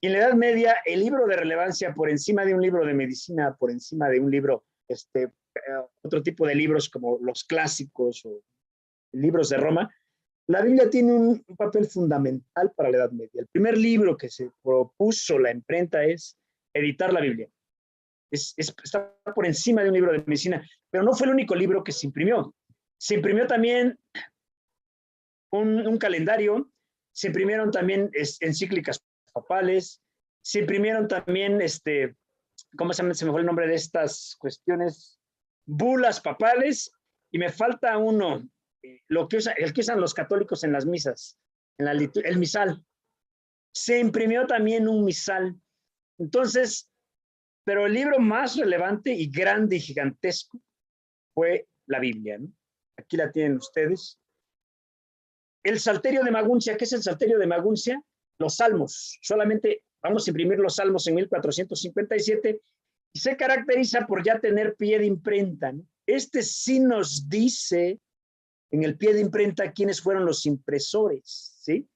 Y en la Edad Media, el libro de relevancia por encima de un libro de medicina, por encima de un libro, otro tipo de libros como los clásicos o libros de Roma, la Biblia tiene un papel fundamental para la Edad Media. El primer libro que se propuso la imprenta es editar la Biblia. Está por encima de un libro de medicina, pero no fue el único libro que se imprimió. Se imprimió también un calendario, se imprimieron también encíclicas papales, se imprimieron también ¿cómo se me fue el nombre de estas cuestiones? Bulas papales, y me falta uno, el que usan los católicos en las misas, el misal. Se imprimió también un misal. Entonces, pero el libro más relevante y grande y gigantesco fue la Biblia, ¿no? Aquí la tienen ustedes. El Salterio de Maguncia, ¿qué es el Salterio de Maguncia? Los Salmos. Solamente vamos a imprimir los Salmos en 1457 y se caracteriza por ya tener pie de imprenta, ¿no? Este sí nos dice en el pie de imprenta quiénes fueron los impresores, ¿sí?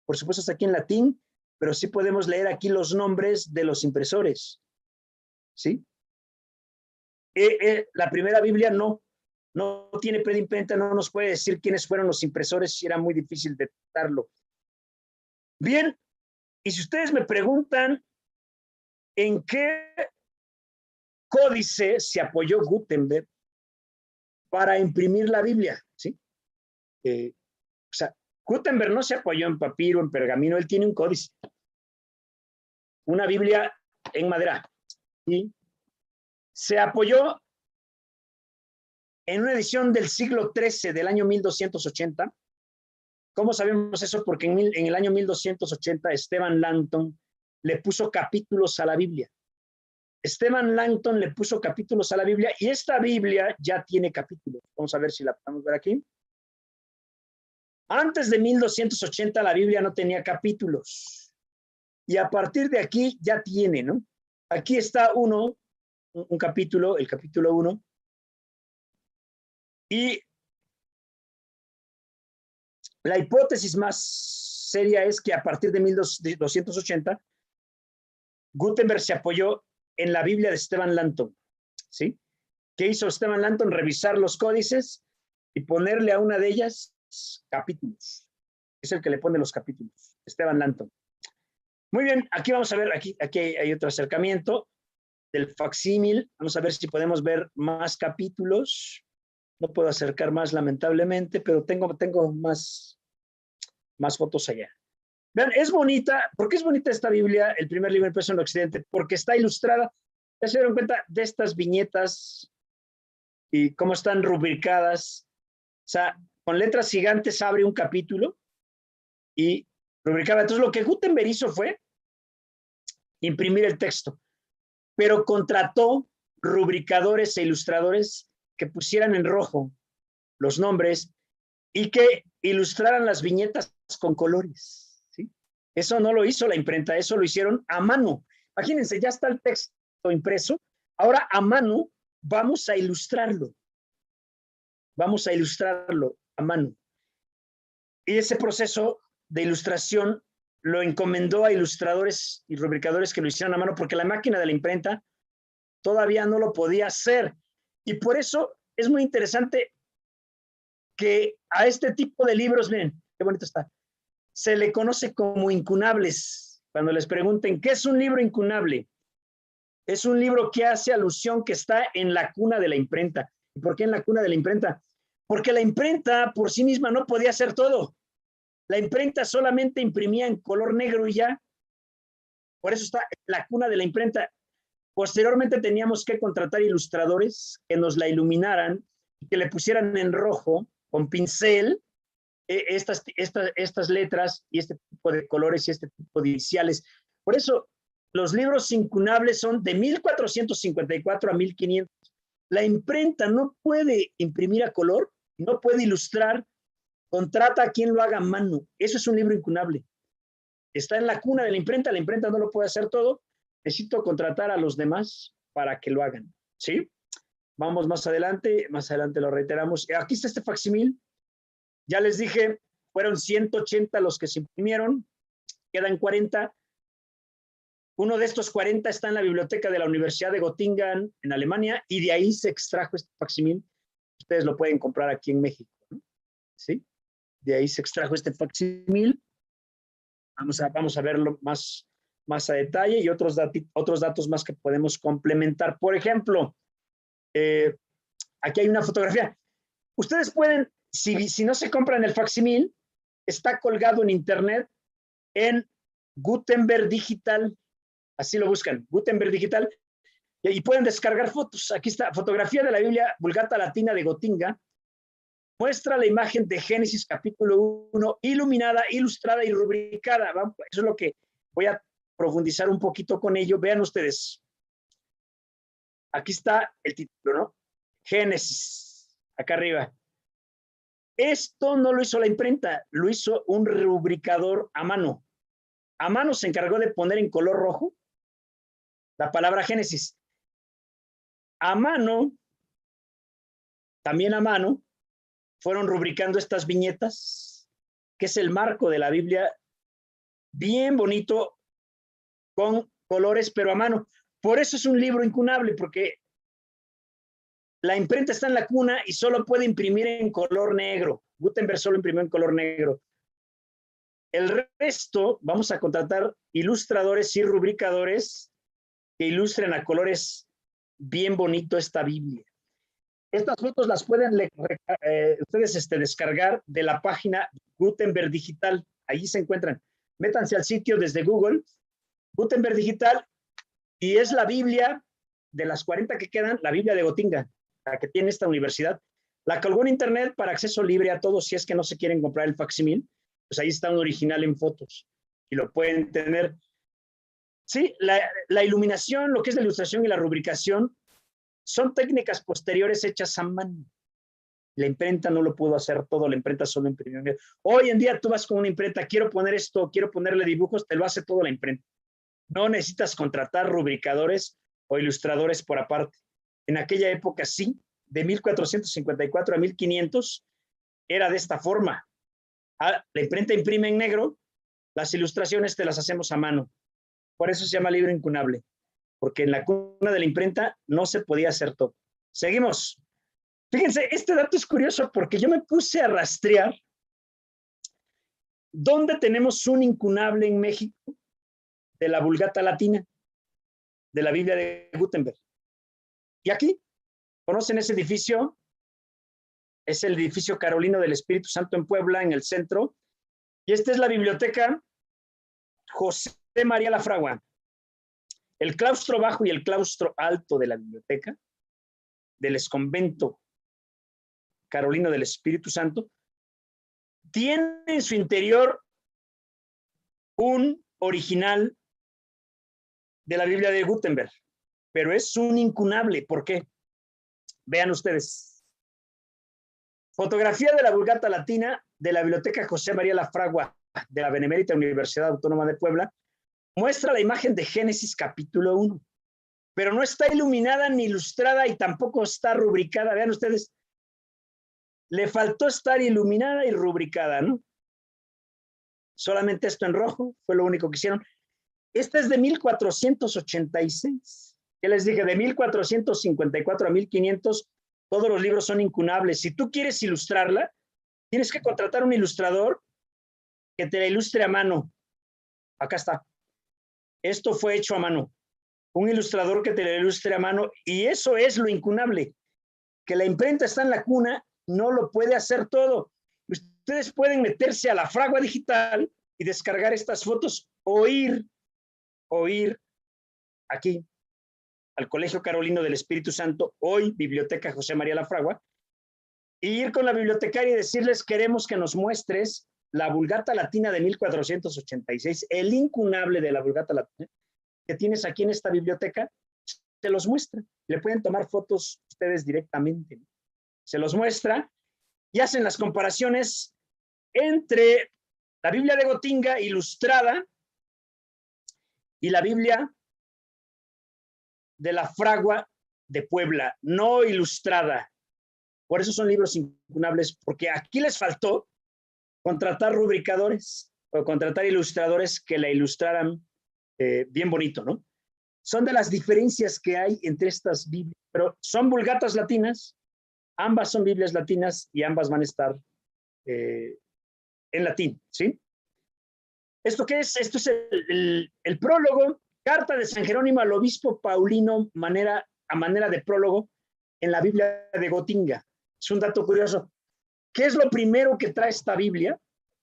Por supuesto está aquí en latín, pero sí podemos leer aquí los nombres de los impresores, ¿sí? La primera Biblia no tiene pie de imprenta, no nos puede decir quiénes fueron los impresores y era muy difícil detectarlo. Bien, y si ustedes me preguntan en qué códice se apoyó Gutenberg para imprimir la Biblia, ¿sí? O sea, Gutenberg no se apoyó en papiro, en pergamino, él tiene un códice, una Biblia en madera, y se apoyó en una edición del siglo XIII, del año 1280. ¿Cómo sabemos eso? Porque en el año 1280 Esteban Langton le puso capítulos a la Biblia. Esteban Langton le puso capítulos a la Biblia y esta Biblia ya tiene capítulos. Vamos a ver si la podemos ver aquí. Antes de 1280 la Biblia no tenía capítulos y a partir de aquí ya tiene, ¿no? Aquí está un capítulo, el capítulo 1, y la hipótesis más seria es que a partir de 1280 Gutenberg se apoyó en la Biblia de Esteban Langton, ¿sí? ¿Qué hizo Esteban Langton? Revisar los códices y ponerle a una de ellas capítulos. Es el que le pone los capítulos, Esteban Langton. Muy bien, aquí vamos a ver, aquí hay otro acercamiento del facsímil. Vamos a ver si podemos ver más capítulos. No puedo acercar más, lamentablemente, pero tengo más fotos allá. Vean, es bonita. ¿Por qué es bonita esta Biblia, el primer libro impreso en Occidente? Porque está ilustrada. ¿Ya se dieron cuenta de estas viñetas y cómo están rubricadas? O sea, con letras gigantes abre un capítulo y rubricaba. Entonces, lo que Gutenberg hizo fue imprimir el texto, pero contrató rubricadores e ilustradores que pusieran en rojo los nombres y que ilustraran las viñetas con colores, ¿sí? Eso no lo hizo la imprenta, eso lo hicieron a mano. Imagínense, ya está el texto impreso, ahora a mano vamos a ilustrarlo. Vamos a ilustrarlo a mano. Y ese proceso de ilustración lo encomendó a ilustradores y rubricadores que lo hicieron a mano porque la máquina de la imprenta todavía no lo podía hacer. Y por eso es muy interesante que a este tipo de libros, miren, qué bonito está, se le conoce como incunables. Cuando les pregunten, ¿qué es un libro incunable? Es un libro que hace alusión que está en la cuna de la imprenta. ¿Y por qué en la cuna de la imprenta? Porque la imprenta por sí misma no podía hacer todo. La imprenta solamente imprimía en color negro y ya. Por eso está la cuna de la imprenta. Posteriormente teníamos que contratar ilustradores que nos la iluminaran y que le pusieran en rojo con pincel estas letras y este tipo de colores y este tipo de iniciales. Por eso los libros incunables son de 1454 a 1500. La imprenta no puede imprimir a color, no puede ilustrar, contrata a quien lo haga a mano. Eso es un libro incunable. Está en la cuna de la imprenta no lo puede hacer todo. Necesito contratar a los demás para que lo hagan, ¿sí? Vamos más adelante lo reiteramos. Aquí está este facsímil. Ya les dije, fueron 180 los que se imprimieron, quedan 40. Uno de estos 40 está en la biblioteca de la Universidad de Göttingen, en Alemania, y de ahí se extrajo este facsímil. Ustedes lo pueden comprar aquí en México, ¿no? ¿Sí? De ahí se extrajo este facsímil. Vamos a verlo más a detalle y otros datos más que podemos complementar. Por ejemplo, aquí hay una fotografía. Ustedes pueden, si no se compran el facsímil, está colgado en internet en Gutenberg Digital. Así lo buscan, Gutenberg Digital. Y pueden descargar fotos. Aquí está, fotografía de la Biblia Vulgata Latina de Gotinga. Muestra la imagen de Génesis capítulo 1, iluminada, ilustrada y rubricada. Eso es lo que voy a profundizar un poquito con ello. Vean ustedes. Aquí está el título, ¿no? Génesis, acá arriba. Esto no lo hizo la imprenta, lo hizo un rubricador a mano. A mano se encargó de poner en color rojo la palabra Génesis. A mano, también a mano, fueron rubricando estas viñetas, que es el marco de la Biblia, bien bonito, con colores, pero a mano. Por eso es un libro incunable, porque la imprenta está en la cuna y solo puede imprimir en color negro. Gutenberg solo imprimió en color negro. El resto, vamos a contratar ilustradores y rubricadores que ilustren a colores bien bonito esta Biblia. Estas fotos las pueden ustedes descargar de la página Gutenberg Digital. Allí se encuentran. Métanse al sitio desde Google, Gutenberg Digital, y es la Biblia de las 40 que quedan, la Biblia de Gotinga, la que tiene esta universidad. La colgó en internet para acceso libre a todos, si es que no se quieren comprar el facsimil, pues ahí está un original en fotos y lo pueden tener. Sí, la iluminación, lo que es la ilustración y la rubricación, son técnicas posteriores hechas a mano. La imprenta no lo pudo hacer todo, la imprenta solo imprimió. Hoy en día tú vas con una imprenta, quiero poner esto, quiero ponerle dibujos, te lo hace todo la imprenta. No necesitas contratar rubricadores o ilustradores por aparte. En aquella época sí, de 1454 a 1500, era de esta forma. La imprenta imprime en negro, las ilustraciones te las hacemos a mano. Por eso se llama libro incunable, porque en la cuna de la imprenta no se podía hacer todo. Seguimos. Fíjense, este dato es curioso porque yo me puse a rastrear dónde tenemos un incunable en México de la Vulgata Latina, de la Biblia de Gutenberg. Y aquí, ¿conocen ese edificio? Es el edificio Carolino del Espíritu Santo en Puebla, en el centro. Y esta es la biblioteca José María Lafragua. El claustro bajo y el claustro alto de la biblioteca del exconvento Carolino del Espíritu Santo tiene en su interior un original de la Biblia de Gutenberg, pero es un incunable. ¿Por qué? Vean ustedes. Fotografía de la Vulgata Latina de la Biblioteca José María Lafragua de la Benemérita Universidad Autónoma de Puebla muestra la imagen de Génesis capítulo 1, pero no está iluminada ni ilustrada y tampoco está rubricada. Vean ustedes, le faltó estar iluminada y rubricada, ¿no? Solamente esto en rojo fue lo único que hicieron. Esta es de 1486. Ya les dije, de 1454 a 1500, todos los libros son incunables. Si tú quieres ilustrarla, tienes que contratar un ilustrador que te la ilustre a mano. Acá está. Esto fue hecho a mano. Un ilustrador que te la ilustre a mano, y eso es lo incunable. Que la imprenta está en la cuna, no lo puede hacer todo. Ustedes pueden meterse a la Fragua Digital y descargar estas fotos o ir aquí al Colegio Carolino del Espíritu Santo, hoy Biblioteca José María Lafragua, y ir con la bibliotecaria y decirles: queremos que nos muestres la Vulgata Latina de 1486, el incunable de la Vulgata Latina, que tienes aquí en esta biblioteca, se los muestra. Le pueden tomar fotos ustedes directamente, ¿no? Se los muestra y hacen las comparaciones entre la Biblia de Gotinga ilustrada y la Biblia de la Fragua de Puebla, no ilustrada. Por eso son libros incunables, porque aquí les faltó contratar rubricadores o contratar ilustradores que la ilustraran bien bonito, ¿no? Son de las diferencias que hay entre estas Biblias, pero son vulgatas latinas, ambas son Biblias latinas y ambas van a estar en latín, ¿sí? ¿Esto qué es? Esto es el prólogo, carta de San Jerónimo al obispo Paulino, a manera de prólogo en la Biblia de Gotinga. Es un dato curioso. ¿Qué es lo primero que trae esta Biblia?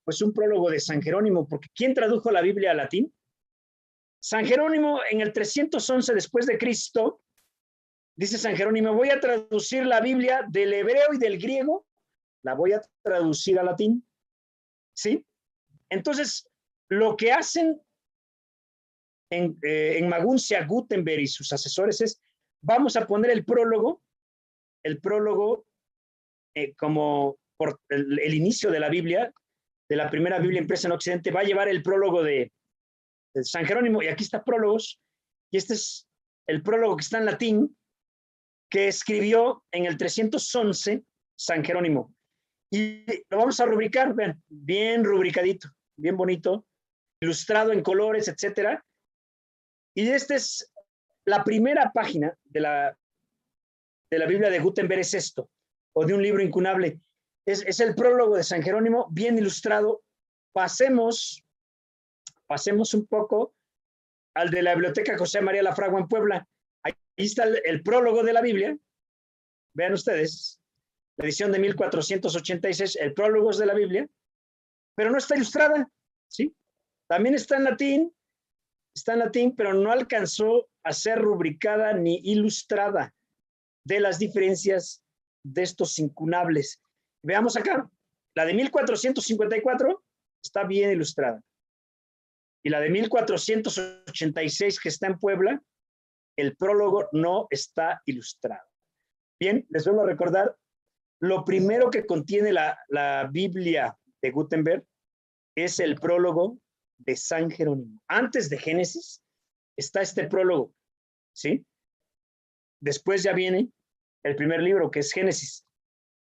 Pues un prólogo de San Jerónimo, porque ¿quién tradujo la Biblia al latín? San Jerónimo, en el 311 después de Cristo, Dice San Jerónimo, voy a traducir la Biblia del hebreo y del griego, la voy a traducir al latín, ¿sí? Entonces, lo que hacen en Maguncia, Gutenberg y sus asesores es, vamos a poner el prólogo como por el inicio de la Biblia, de la primera Biblia impresa en Occidente, va a llevar el prólogo de San Jerónimo, y aquí está prólogos, y este es el prólogo que está en latín, que escribió en el 311 San Jerónimo. Y lo vamos a rubricar, vean, bien rubricadito, bien bonito, ilustrado en colores, etcétera. Y esta es la primera página de la Biblia de Gutenberg, es esto, o de un libro incunable. Es el prólogo de San Jerónimo, bien ilustrado. Pasemos un poco al de la Biblioteca José María Lafragua en Puebla. Ahí está el prólogo de la Biblia. Vean ustedes, la edición de 1486, el prólogo es de la Biblia, pero no está ilustrada, ¿sí? También está en latín, pero no alcanzó a ser rubricada ni ilustrada, de las diferencias de estos incunables. Veamos acá, la de 1454 está bien ilustrada. Y la de 1486 que está en Puebla, el prólogo no está ilustrado. Bien, les vuelvo a recordar, lo primero que contiene la Biblia de Gutenberg es el prólogo de San Jerónimo. Antes de Génesis está este prólogo, ¿sí? Después ya viene el primer libro, que es Génesis.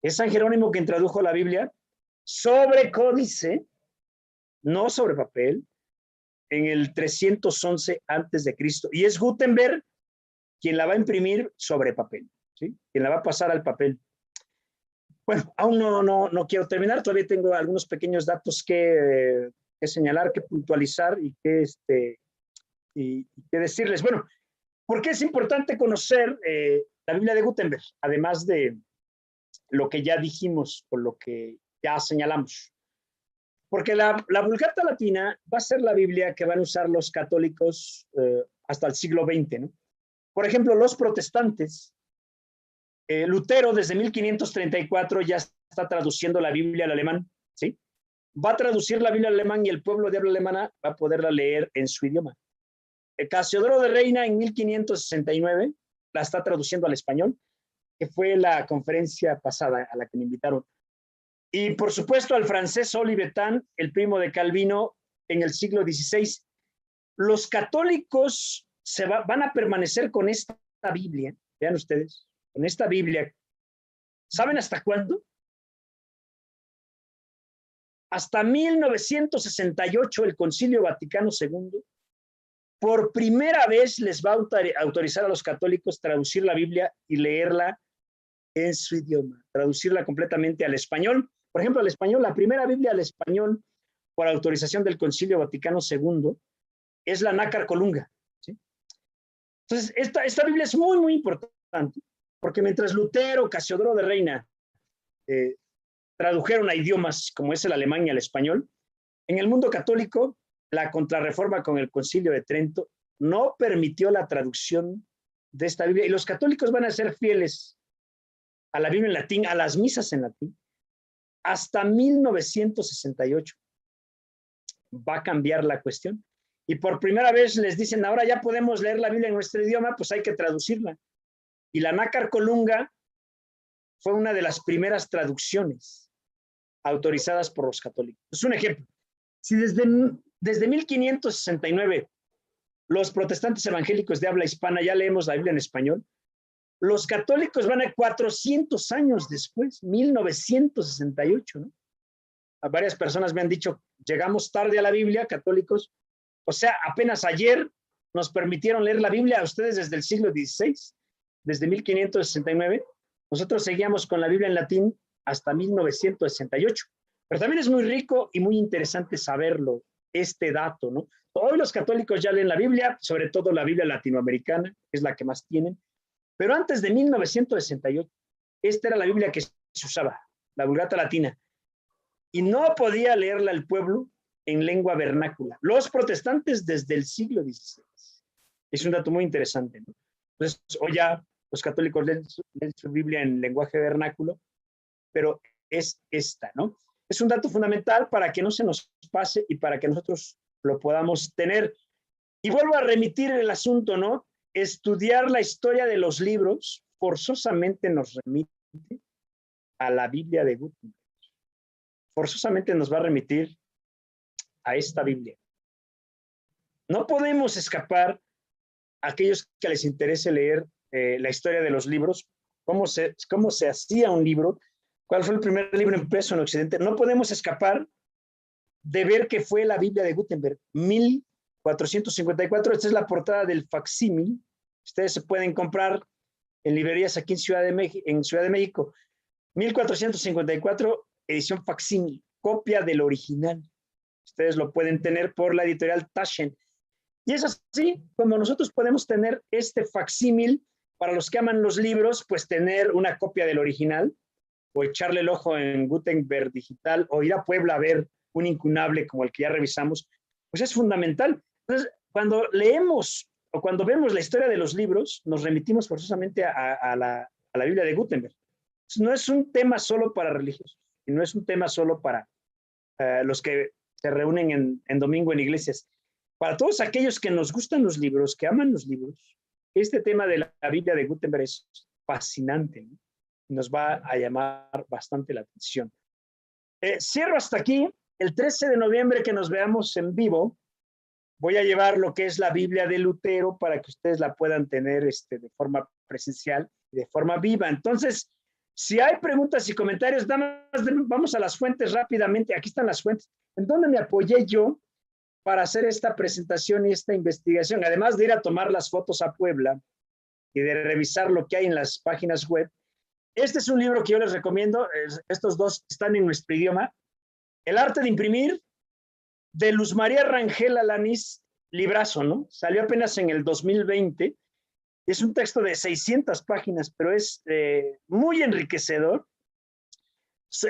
Es San Jerónimo quien tradujo la Biblia sobre códice, no sobre papel, en el 311 antes de Cristo. Y es Gutenberg quien la va a imprimir sobre papel, ¿sí? Quien la va a pasar al papel. Bueno, aún no quiero terminar, todavía tengo algunos pequeños datos que señalar, que puntualizar y que decirles. Bueno, ¿por qué es importante conocer la Biblia de Gutenberg? Además de lo que ya dijimos o lo que ya señalamos. Porque la Vulgata Latina va a ser la Biblia que van a usar los católicos hasta el siglo XX, ¿no? Por ejemplo, los protestantes, Lutero desde 1534 ya está traduciendo la Biblia al alemán, ¿sí? Va a traducir la Biblia al alemán y el pueblo de habla alemana va a poderla leer en su idioma. Casiodoro de Reina en 1569 la está traduciendo al español, que fue la conferencia pasada a la que me invitaron. Y por supuesto al francés Olivetan, el primo de Calvino, en el siglo XVI. Los católicos van a permanecer con esta Biblia, vean ustedes, con esta Biblia. ¿Saben hasta cuándo? Hasta 1968 el Concilio Vaticano II por primera vez les va a autorizar a los católicos traducir la Biblia y leerla en su idioma, traducirla completamente al español. Por ejemplo, al español, la primera Biblia al español por autorización del Concilio Vaticano II es la Nácar Colunga, ¿sí? Entonces, esta Biblia es muy, muy importante, porque mientras Lutero, Casiodoro de Reina tradujeron a idiomas como es el alemán y el español, en el mundo católico, la contrarreforma con el Concilio de Trento no permitió la traducción de esta Biblia, y los católicos van a ser fieles a la Biblia en latín, a las misas en latín, hasta 1968. Va a cambiar la cuestión. Y por primera vez les dicen, ahora ya podemos leer la Biblia en nuestro idioma, pues hay que traducirla. Y la Nácar Colunga fue una de las primeras traducciones autorizadas por los católicos. Es un ejemplo. Si desde 1569 los protestantes evangélicos de habla hispana ya leemos la Biblia en español, los católicos van a 400 años después, 1968, ¿no? A varias personas me han dicho, llegamos tarde a la Biblia, católicos, o sea, apenas ayer nos permitieron leer la Biblia a ustedes desde el siglo XVI, desde 1569, nosotros seguíamos con la Biblia en latín hasta 1968. Pero también es muy rico y muy interesante saberlo, este dato, ¿no? Hoy los católicos ya leen la Biblia, sobre todo la Biblia latinoamericana, que es la que más tienen, pero antes de 1968, esta era la Biblia que se usaba, la Vulgata Latina, y no podía leerla el pueblo en lengua vernácula. Los protestantes desde el siglo XVI. Es un dato muy interesante, ¿no? Entonces, hoy ya los católicos leen su Biblia en lenguaje vernáculo, pero es esta, ¿no? Es un dato fundamental para que no se nos pase y para que nosotros lo podamos tener. Y vuelvo a remitir el asunto, ¿no? Estudiar la historia de los libros forzosamente nos remite a la Biblia de Gutenberg. Forzosamente nos va a remitir a esta Biblia. No podemos escapar a aquellos que les interese leer la historia de los libros, cómo se hacía un libro, cuál fue el primer libro impreso en Occidente. No podemos escapar de ver que fue la Biblia de Gutenberg, 1454. Esta es la portada del facsímil. Ustedes se pueden comprar en librerías aquí en Ciudad de México. 1454, edición facsímil, copia del original. Ustedes lo pueden tener por la editorial Taschen. Y es así como nosotros podemos tener este facsímil. Para los que aman los libros, pues tener una copia del original o echarle el ojo en Gutenberg digital o ir a Puebla a ver un incunable como el que ya revisamos, pues es fundamental. Entonces, cuando leemos o cuando vemos la historia de los libros, nos remitimos forzosamente a la Biblia de Gutenberg. No es un tema solo para religiosos y no es un tema solo para los que se reúnen en domingo en iglesias. Para todos aquellos que nos gustan los libros, que aman los libros, este tema de la Biblia de Gutenberg es fascinante, ¿no? Nos va a llamar bastante la atención. Cierro hasta aquí. El 13 de noviembre que nos veamos en vivo, voy a llevar lo que es la Biblia de Lutero para que ustedes la puedan tener de forma presencial, de forma viva. Entonces, si hay preguntas y comentarios, vamos a las fuentes rápidamente. Aquí están las fuentes. ¿En dónde me apoyé yo para hacer esta presentación y esta investigación? Además de ir a tomar las fotos a Puebla y de revisar lo que hay en las páginas web. Este es un libro que yo les recomiendo. Estos dos están en nuestro idioma. El arte de imprimir, de Luz María Rangel Alanís, librazo, ¿no? Salió apenas en el 2020. Es un texto de 600 páginas, pero es muy enriquecedor.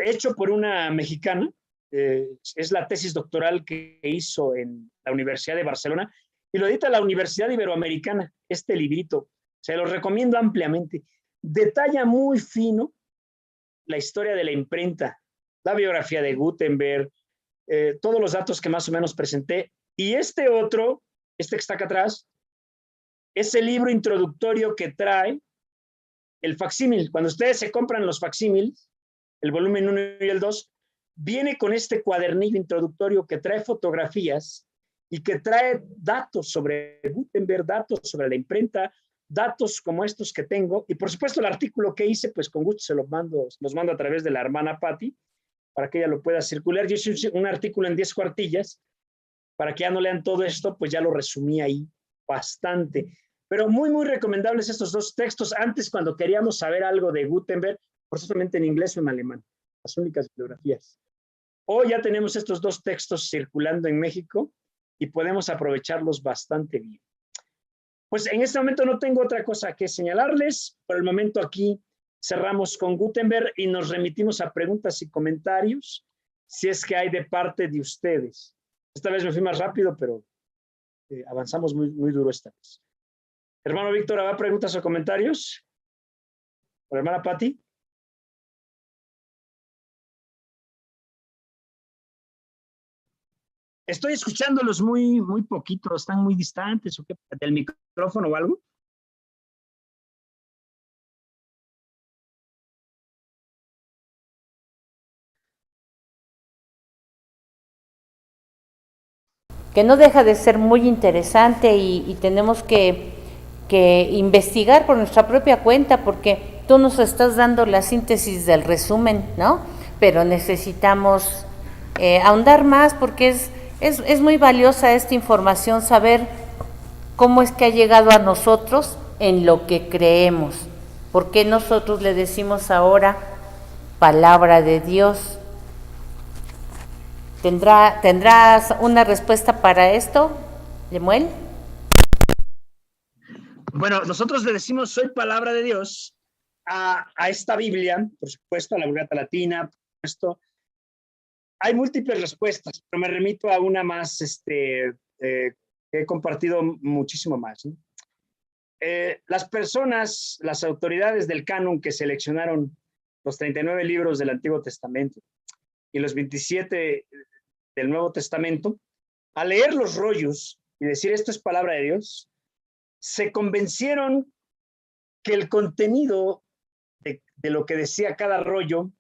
Hecho por una mexicana. Es la tesis doctoral que hizo en la Universidad de Barcelona y lo edita la Universidad Iberoamericana, este librito. Se lo recomiendo ampliamente. Detalla muy fino la historia de la imprenta, la biografía de Gutenberg, todos los datos que más o menos presenté. Y este otro, este que está acá atrás, es el libro introductorio que trae el facsímil. Cuando ustedes se compran los facsímiles, el volumen 1 y el 2, viene con este cuadernillo introductorio que trae fotografías y que trae datos sobre Gutenberg, datos sobre la imprenta, datos como estos que tengo, y por supuesto el artículo que hice, pues con gusto los mando a través de la hermana Patti, para que ella lo pueda circular. Yo hice un artículo en 10 cuartillas, para que ya no lean todo esto, pues ya lo resumí ahí bastante. Pero muy, muy recomendables estos dos textos. Antes, cuando queríamos saber algo de Gutenberg, forzosamente en inglés o en alemán, las únicas bibliografías. Hoy ya tenemos estos dos textos circulando en México y podemos aprovecharlos bastante bien. Pues en este momento no tengo otra cosa que señalarles. Por el momento aquí cerramos con Gutenberg y nos remitimos a preguntas y comentarios, si es que hay de parte de ustedes. Esta vez me fui más rápido, pero avanzamos muy, muy duro esta vez. Hermano Víctor, ¿habrá preguntas o comentarios? ¿O hermana Patti? Estoy escuchándolos muy, muy poquito, están muy distantes, ¿o qué? ¿Del micrófono o algo? Que no deja de ser muy interesante y tenemos que investigar por nuestra propia cuenta, porque tú nos estás dando la síntesis del resumen, ¿no? Pero necesitamos ahondar más, porque es muy valiosa esta información, saber cómo es que ha llegado a nosotros en lo que creemos. ¿Por qué nosotros le decimos ahora palabra de Dios? ¿Tendrás una respuesta para esto, Lemuel? Bueno, nosotros le decimos soy palabra de Dios a esta Biblia, por supuesto, a la Vulgata Latina, por supuesto. Hay múltiples respuestas, pero me remito a una más que he compartido muchísimo más, ¿no? Las personas, las autoridades del canon que seleccionaron los 39 libros del Antiguo Testamento y los 27 del Nuevo Testamento, al leer los rollos y decir esto es palabra de Dios, se convencieron que el contenido de lo que decía cada rollo,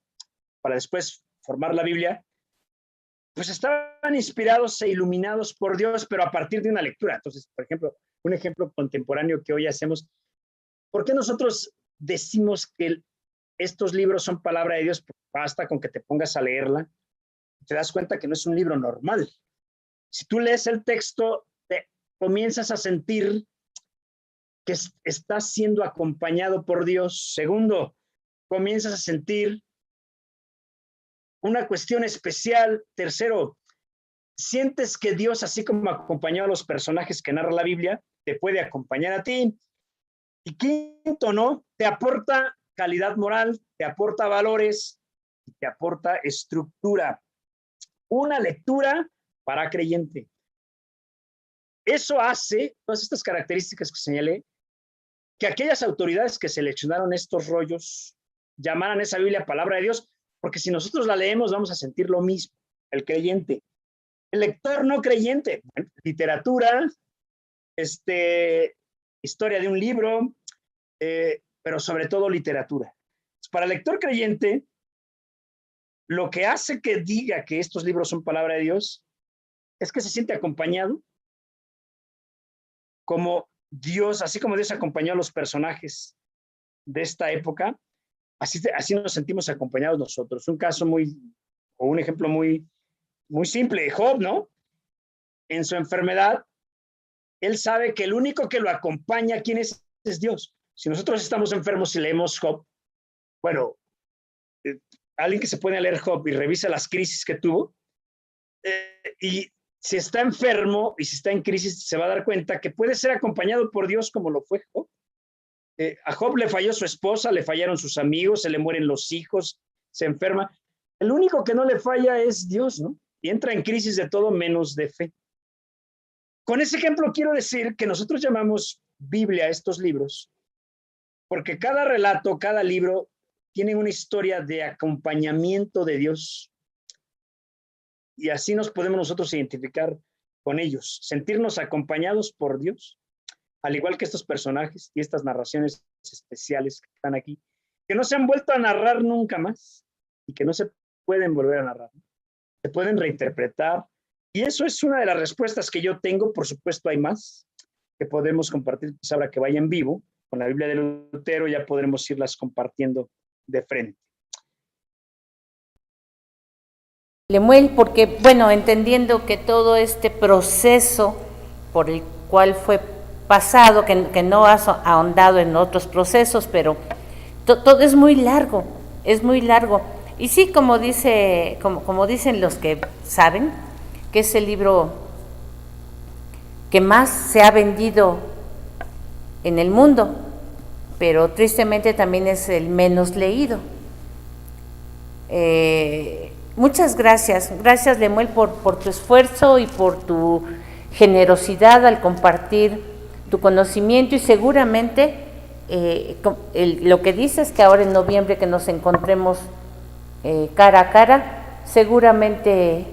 para después formar la Biblia, pues estaban inspirados e iluminados por Dios, pero a partir de una lectura. Entonces, por ejemplo, un ejemplo contemporáneo que hoy hacemos, ¿por qué nosotros decimos que estos libros son palabra de Dios? Basta con que te pongas a leerla, te das cuenta que no es un libro normal. Si tú lees el texto, comienzas a sentir que estás siendo acompañado por Dios. Segundo, comienzas a sentir una cuestión especial. Tercero, sientes que Dios, así como acompañó a los personajes que narra la Biblia, te puede acompañar a ti. Y quinto, ¿no? Te aporta calidad moral, te aporta valores, y te aporta estructura. Una lectura para creyente. Eso hace, todas estas características que señalé, que aquellas autoridades que seleccionaron estos rollos llamaran esa Biblia palabra de Dios, porque si nosotros la leemos vamos a sentir lo mismo, el creyente. El lector no creyente, bueno, literatura, historia de un libro, pero sobre todo literatura. Para el lector creyente, lo que hace que diga que estos libros son palabra de Dios es que se siente acompañado como Dios, así como Dios acompañó a los personajes de esta época, así nos sentimos acompañados nosotros. Un caso o un ejemplo muy simple de Job, ¿no? En su enfermedad, él sabe que el único que lo acompaña, ¿quién es? Es Dios. Si nosotros estamos enfermos y leemos Job, bueno, alguien que se pone a leer Job y revisa las crisis que tuvo, y si está enfermo y si está en crisis, se va a dar cuenta que puede ser acompañado por Dios como lo fue Job. A Job le falló su esposa, le fallaron sus amigos, se le mueren los hijos, se enferma. El único que no le falla es Dios, ¿no? Y entra en crisis de todo menos de fe. Con ese ejemplo quiero decir que nosotros llamamos Biblia a estos libros, porque cada relato, cada libro tiene una historia de acompañamiento de Dios. Y así nos podemos nosotros identificar con ellos, sentirnos acompañados por Dios, al igual que estos personajes y estas narraciones especiales que están aquí, que no se han vuelto a narrar nunca más y que no se pueden volver a narrar. Se pueden reinterpretar. Y eso es una de las respuestas que yo tengo. Por supuesto, hay más que podemos compartir. Pues ahora que vaya en vivo con la Biblia de Lutero, ya podremos irlas compartiendo de frente. Lemuel, porque, bueno, entendiendo que todo este proceso por el cual fue pasado, que no has ahondado en otros procesos, pero todo es muy largo, es muy largo. Y sí, como dicen los que saben, que es el libro que más se ha vendido en el mundo, pero tristemente también es el menos leído. Muchas gracias Lemuel por tu esfuerzo y por tu generosidad al compartir tu conocimiento, y seguramente lo que dices, que ahora en noviembre que nos encontremos cara a cara, seguramente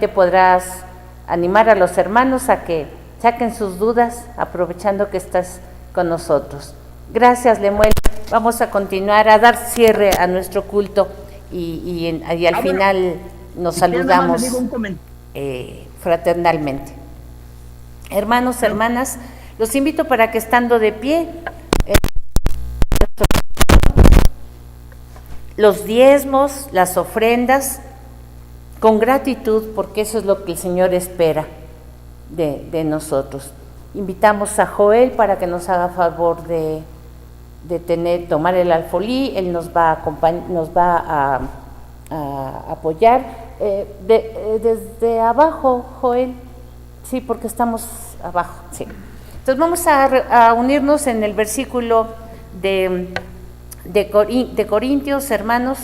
podrás animar a los hermanos a que saquen sus dudas, aprovechando que estás con nosotros. Gracias, Lemuel. Vamos a continuar a dar cierre a nuestro culto y al final nos saludamos fraternalmente. Hermanos, hermanas, los invito para que, estando de pie, los diezmos, las ofrendas, con gratitud, porque eso es lo que el Señor espera de nosotros. Invitamos a Joel para que nos haga favor de tomar el alfolí. Él nos va a apoyar desde abajo, Joel. Sí, porque estamos abajo, sí. Entonces vamos a unirnos en el versículo de Corintios, hermanos.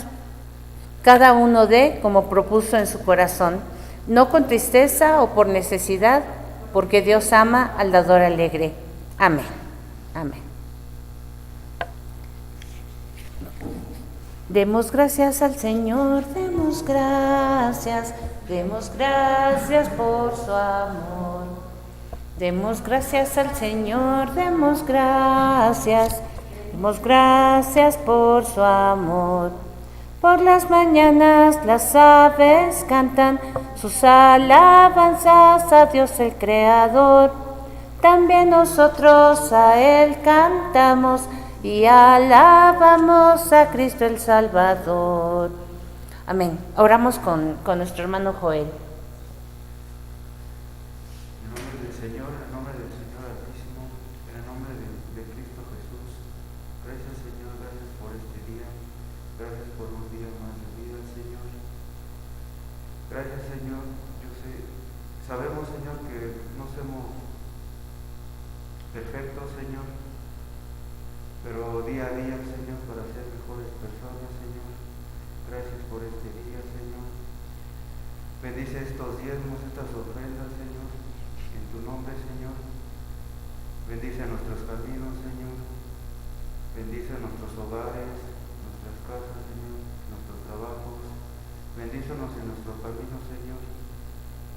Cada uno dé como propuso en su corazón, no con tristeza o por necesidad, porque Dios ama al dador alegre. Amén. Amén. Demos gracias al Señor, demos gracias por su amor. Demos gracias al Señor, demos gracias por su amor. Por las mañanas las aves cantan sus alabanzas a Dios el Creador. También nosotros a Él cantamos y alabamos a Cristo el Salvador. Amén. Oramos con nuestro hermano Joel. En nombre del Señor Altísimo, en el nombre de Cristo Jesús, gracias Señor, gracias por este día, gracias por un día más de vida, Señor. Gracias Señor, sabemos Señor que no somos perfectos, Señor, pero día a día, Señor, para ser mejores personas, Señor. Gracias por este día, Señor. Bendice estos diezmos, estas ofrendas, Señor, en tu nombre, Señor. Bendice nuestros caminos, Señor. Bendice nuestros hogares, nuestras casas, Señor, nuestros trabajos. Bendícenos en nuestro camino, Señor.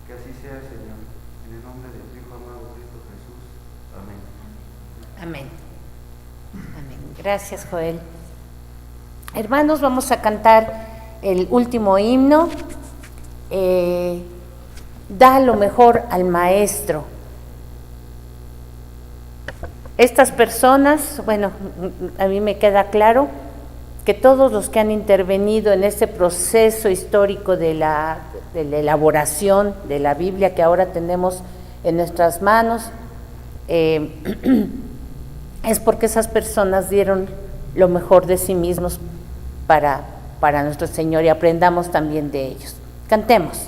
Que así sea, Señor. En el nombre de tu Hijo amado Cristo Jesús. Amén. Amén. Amén. Gracias, Joel. Hermanos, vamos a cantar el último himno. Da lo mejor al Maestro. Estas personas, bueno, a mí me queda claro que todos los que han intervenido en este proceso histórico de la elaboración de la Biblia que ahora tenemos en nuestras manos, es porque esas personas dieron lo mejor de sí mismos para nuestro Señor y aprendamos también de ellos. Cantemos.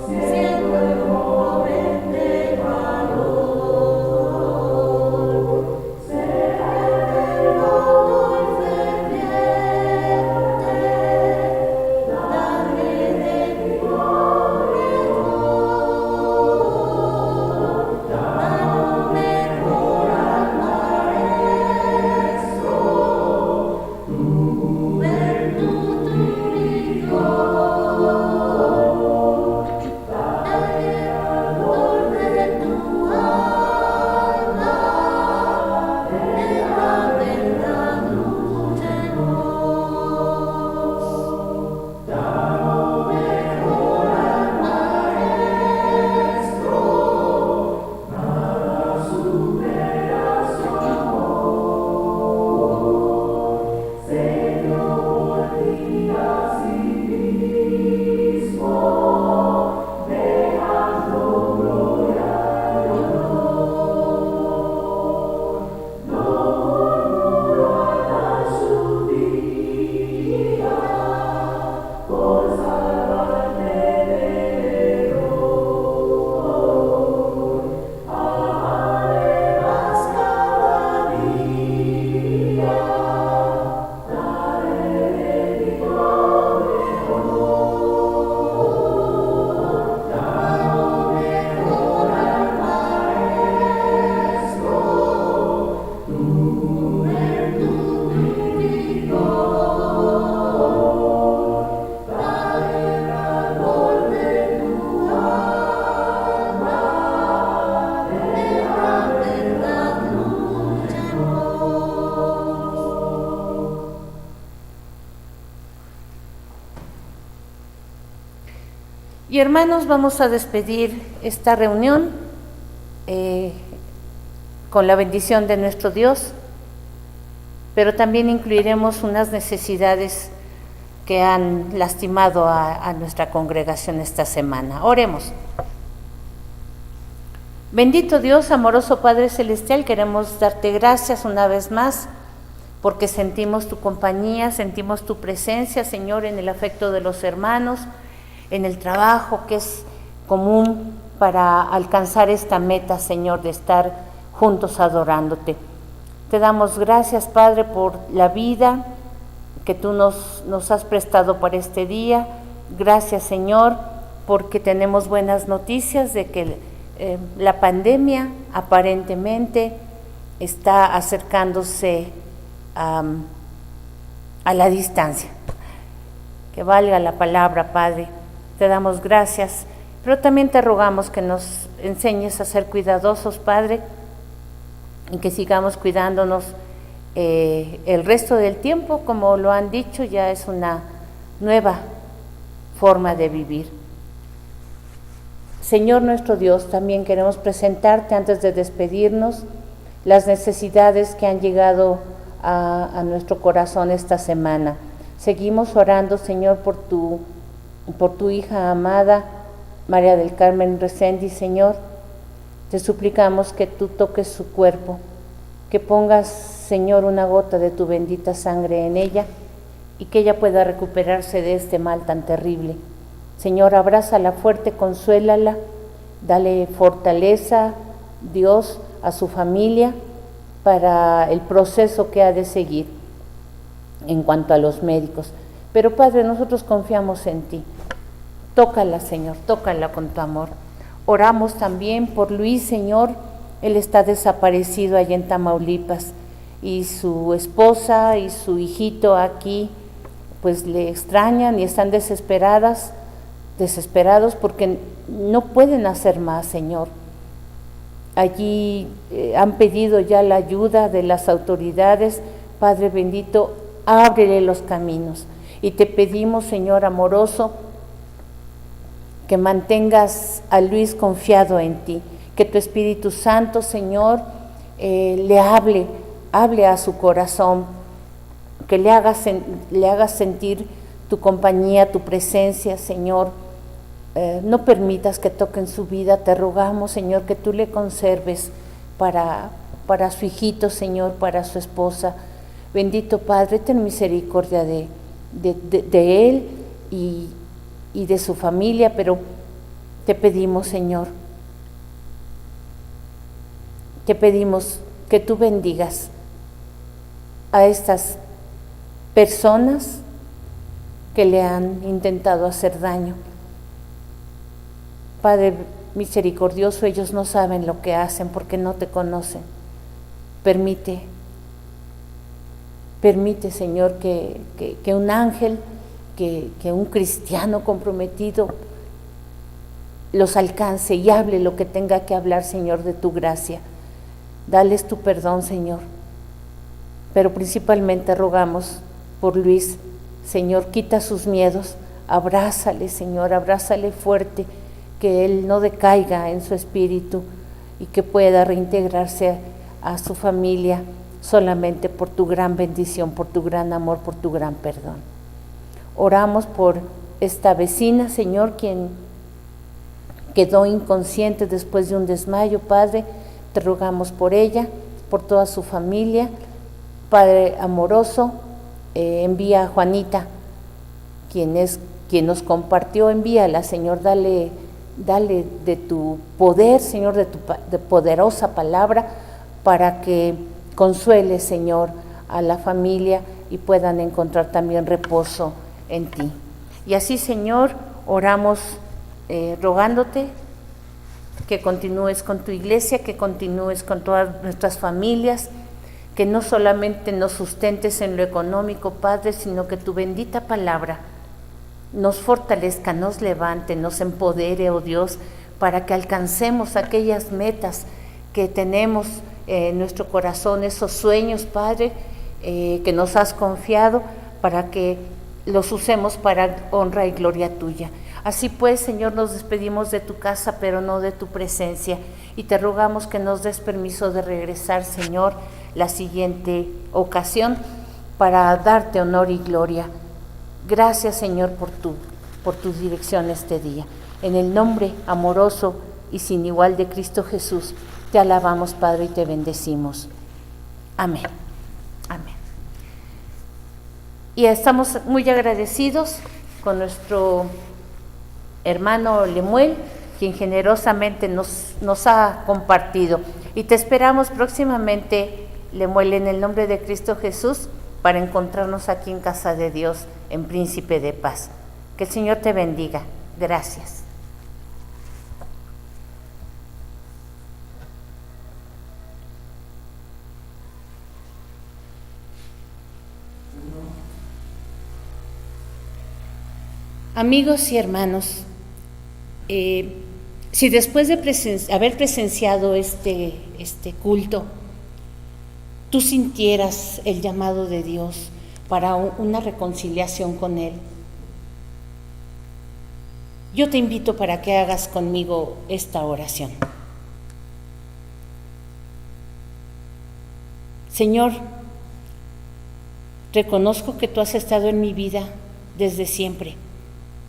Sí. Y hermanos, vamos a despedir esta reunión con la bendición de nuestro Dios, pero también incluiremos unas necesidades que han lastimado a nuestra congregación esta semana. Oremos. Bendito Dios, amoroso Padre Celestial, queremos darte gracias una vez más porque sentimos tu compañía, sentimos tu presencia, Señor, en el afecto de los hermanos, en el trabajo que es común para alcanzar esta meta, Señor, de estar juntos adorándote. Te damos gracias, Padre, por la vida que tú nos has prestado para este día. Gracias, Señor, porque tenemos buenas noticias de que la pandemia aparentemente está acercándose a la distancia. Que valga la palabra, Padre. Te damos gracias, pero también te rogamos que nos enseñes a ser cuidadosos, Padre, y que sigamos cuidándonos el resto del tiempo. Como lo han dicho, ya es una nueva forma de vivir. Señor nuestro Dios, también queremos presentarte antes de despedirnos las necesidades que han llegado a nuestro corazón esta semana. Seguimos orando, Señor, por tu hija amada, María del Carmen Reséndiz, Señor. Te suplicamos que tú toques su cuerpo, que pongas, Señor, una gota de tu bendita sangre en ella y que ella pueda recuperarse de este mal tan terrible. Señor, abrázala fuerte, consuélala, dale fortaleza, Dios, a su familia para el proceso que ha de seguir en cuanto a los médicos. Pero Padre, nosotros confiamos en ti. Tócala, Señor, tócala con tu amor. Oramos también por Luis, Señor. Él está desaparecido allá en Tamaulipas y su esposa y su hijito aquí pues le extrañan y están desesperados porque no pueden hacer más, Señor. Allí han pedido ya la ayuda de las autoridades. Padre bendito, ábrele los caminos. Y te pedimos, Señor amoroso, que mantengas a Luis confiado en ti, que tu Espíritu Santo, Señor, le hable a su corazón, que le hagas sentir tu compañía, tu presencia, Señor. No permitas que toquen su vida, te rogamos, Señor, que tú le conserves para su hijito, Señor, para su esposa. Bendito Padre, ten misericordia de él y de su familia, pero te pedimos, Señor, te pedimos que tú bendigas a estas personas que le han intentado hacer daño. Padre misericordioso, ellos no saben lo que hacen porque no te conocen. Permite, Señor, que un ángel, que un cristiano comprometido los alcance y hable lo que tenga que hablar, Señor, de tu gracia. Dales tu perdón, Señor. Pero principalmente rogamos por Luis, Señor, quita sus miedos, abrázale, Señor, abrázale fuerte, que él no decaiga en su espíritu y que pueda reintegrarse a su familia solamente por tu gran bendición, por tu gran amor, por tu gran perdón. Oramos por esta vecina, Señor, quien quedó inconsciente después de un desmayo. Padre, te rogamos por ella, por toda su familia. Padre amoroso, envía a Juanita, quien nos compartió, envíala, Señor, dale de tu poder, Señor, de poderosa palabra, para que consuele, Señor, a la familia y puedan encontrar también reposo en ti. Y así, Señor, oramos rogándote que continúes con tu iglesia, que continúes con todas nuestras familias, que no solamente nos sustentes en lo económico, Padre, sino que tu bendita palabra nos fortalezca, nos levante, nos empodere, oh Dios, para que alcancemos aquellas metas que tenemos en nuestro corazón, esos sueños, Padre, que nos has confiado, para que los usemos para honra y gloria tuya. Así pues, Señor, nos despedimos de tu casa, pero no de tu presencia, y te rogamos que nos des permiso de regresar, Señor, la siguiente ocasión para darte honor y gloria. Gracias, Señor, por tu dirección este día. En el nombre amoroso y sin igual de Cristo Jesús, te alabamos, Padre, y te bendecimos. Amén. Amén. Y estamos muy agradecidos con nuestro hermano Lemuel, quien generosamente nos ha compartido. Y te esperamos próximamente, Lemuel, en el nombre de Cristo Jesús, para encontrarnos aquí en Casa de Dios, en Príncipe de Paz. Que el Señor te bendiga. Gracias. Amigos y hermanos, si después de haber presenciado este culto, tú sintieras el llamado de Dios para una reconciliación con Él, yo te invito para que hagas conmigo esta oración. Señor, reconozco que tú has estado en mi vida desde siempre,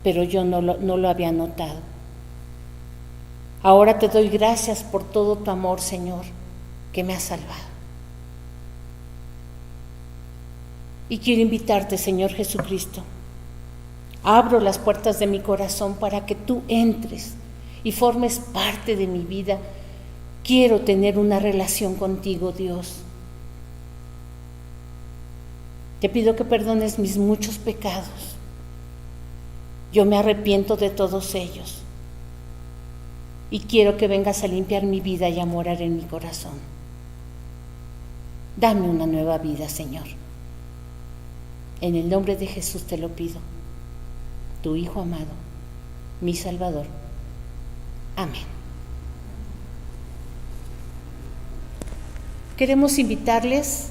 pero yo no lo había notado. Ahora te doy gracias por todo tu amor, Señor, que me has salvado. Y quiero invitarte, Señor Jesucristo, abro las puertas de mi corazón para que tú entres y formes parte de mi vida. Quiero tener una relación contigo, Dios. Te pido que perdones mis muchos pecados. Yo me arrepiento de todos ellos y quiero que vengas a limpiar mi vida y a morar en mi corazón. Dame una nueva vida, Señor. En el nombre de Jesús te lo pido, tu Hijo amado, mi Salvador. Amén. Queremos invitarles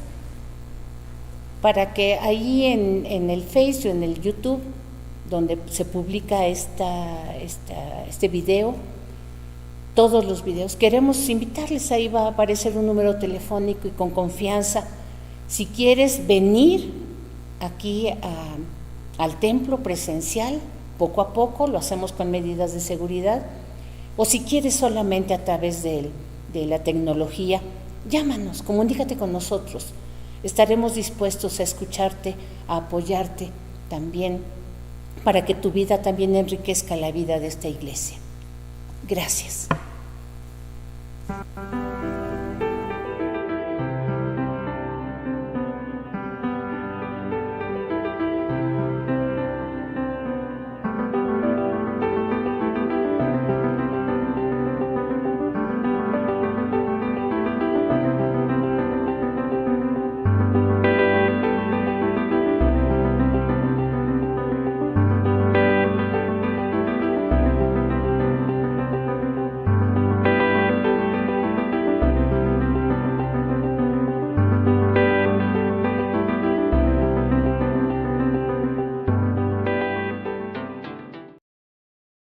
para que ahí en el Facebook o en el YouTube, donde se publica este video, todos los videos, queremos invitarles, ahí va a aparecer un número telefónico y con confianza, si quieres venir aquí al templo presencial, poco a poco, lo hacemos con medidas de seguridad, o si quieres solamente a través de la tecnología, llámanos, comunícate con nosotros, estaremos dispuestos a escucharte, a apoyarte también, para que tu vida también enriquezca la vida de esta iglesia. Gracias.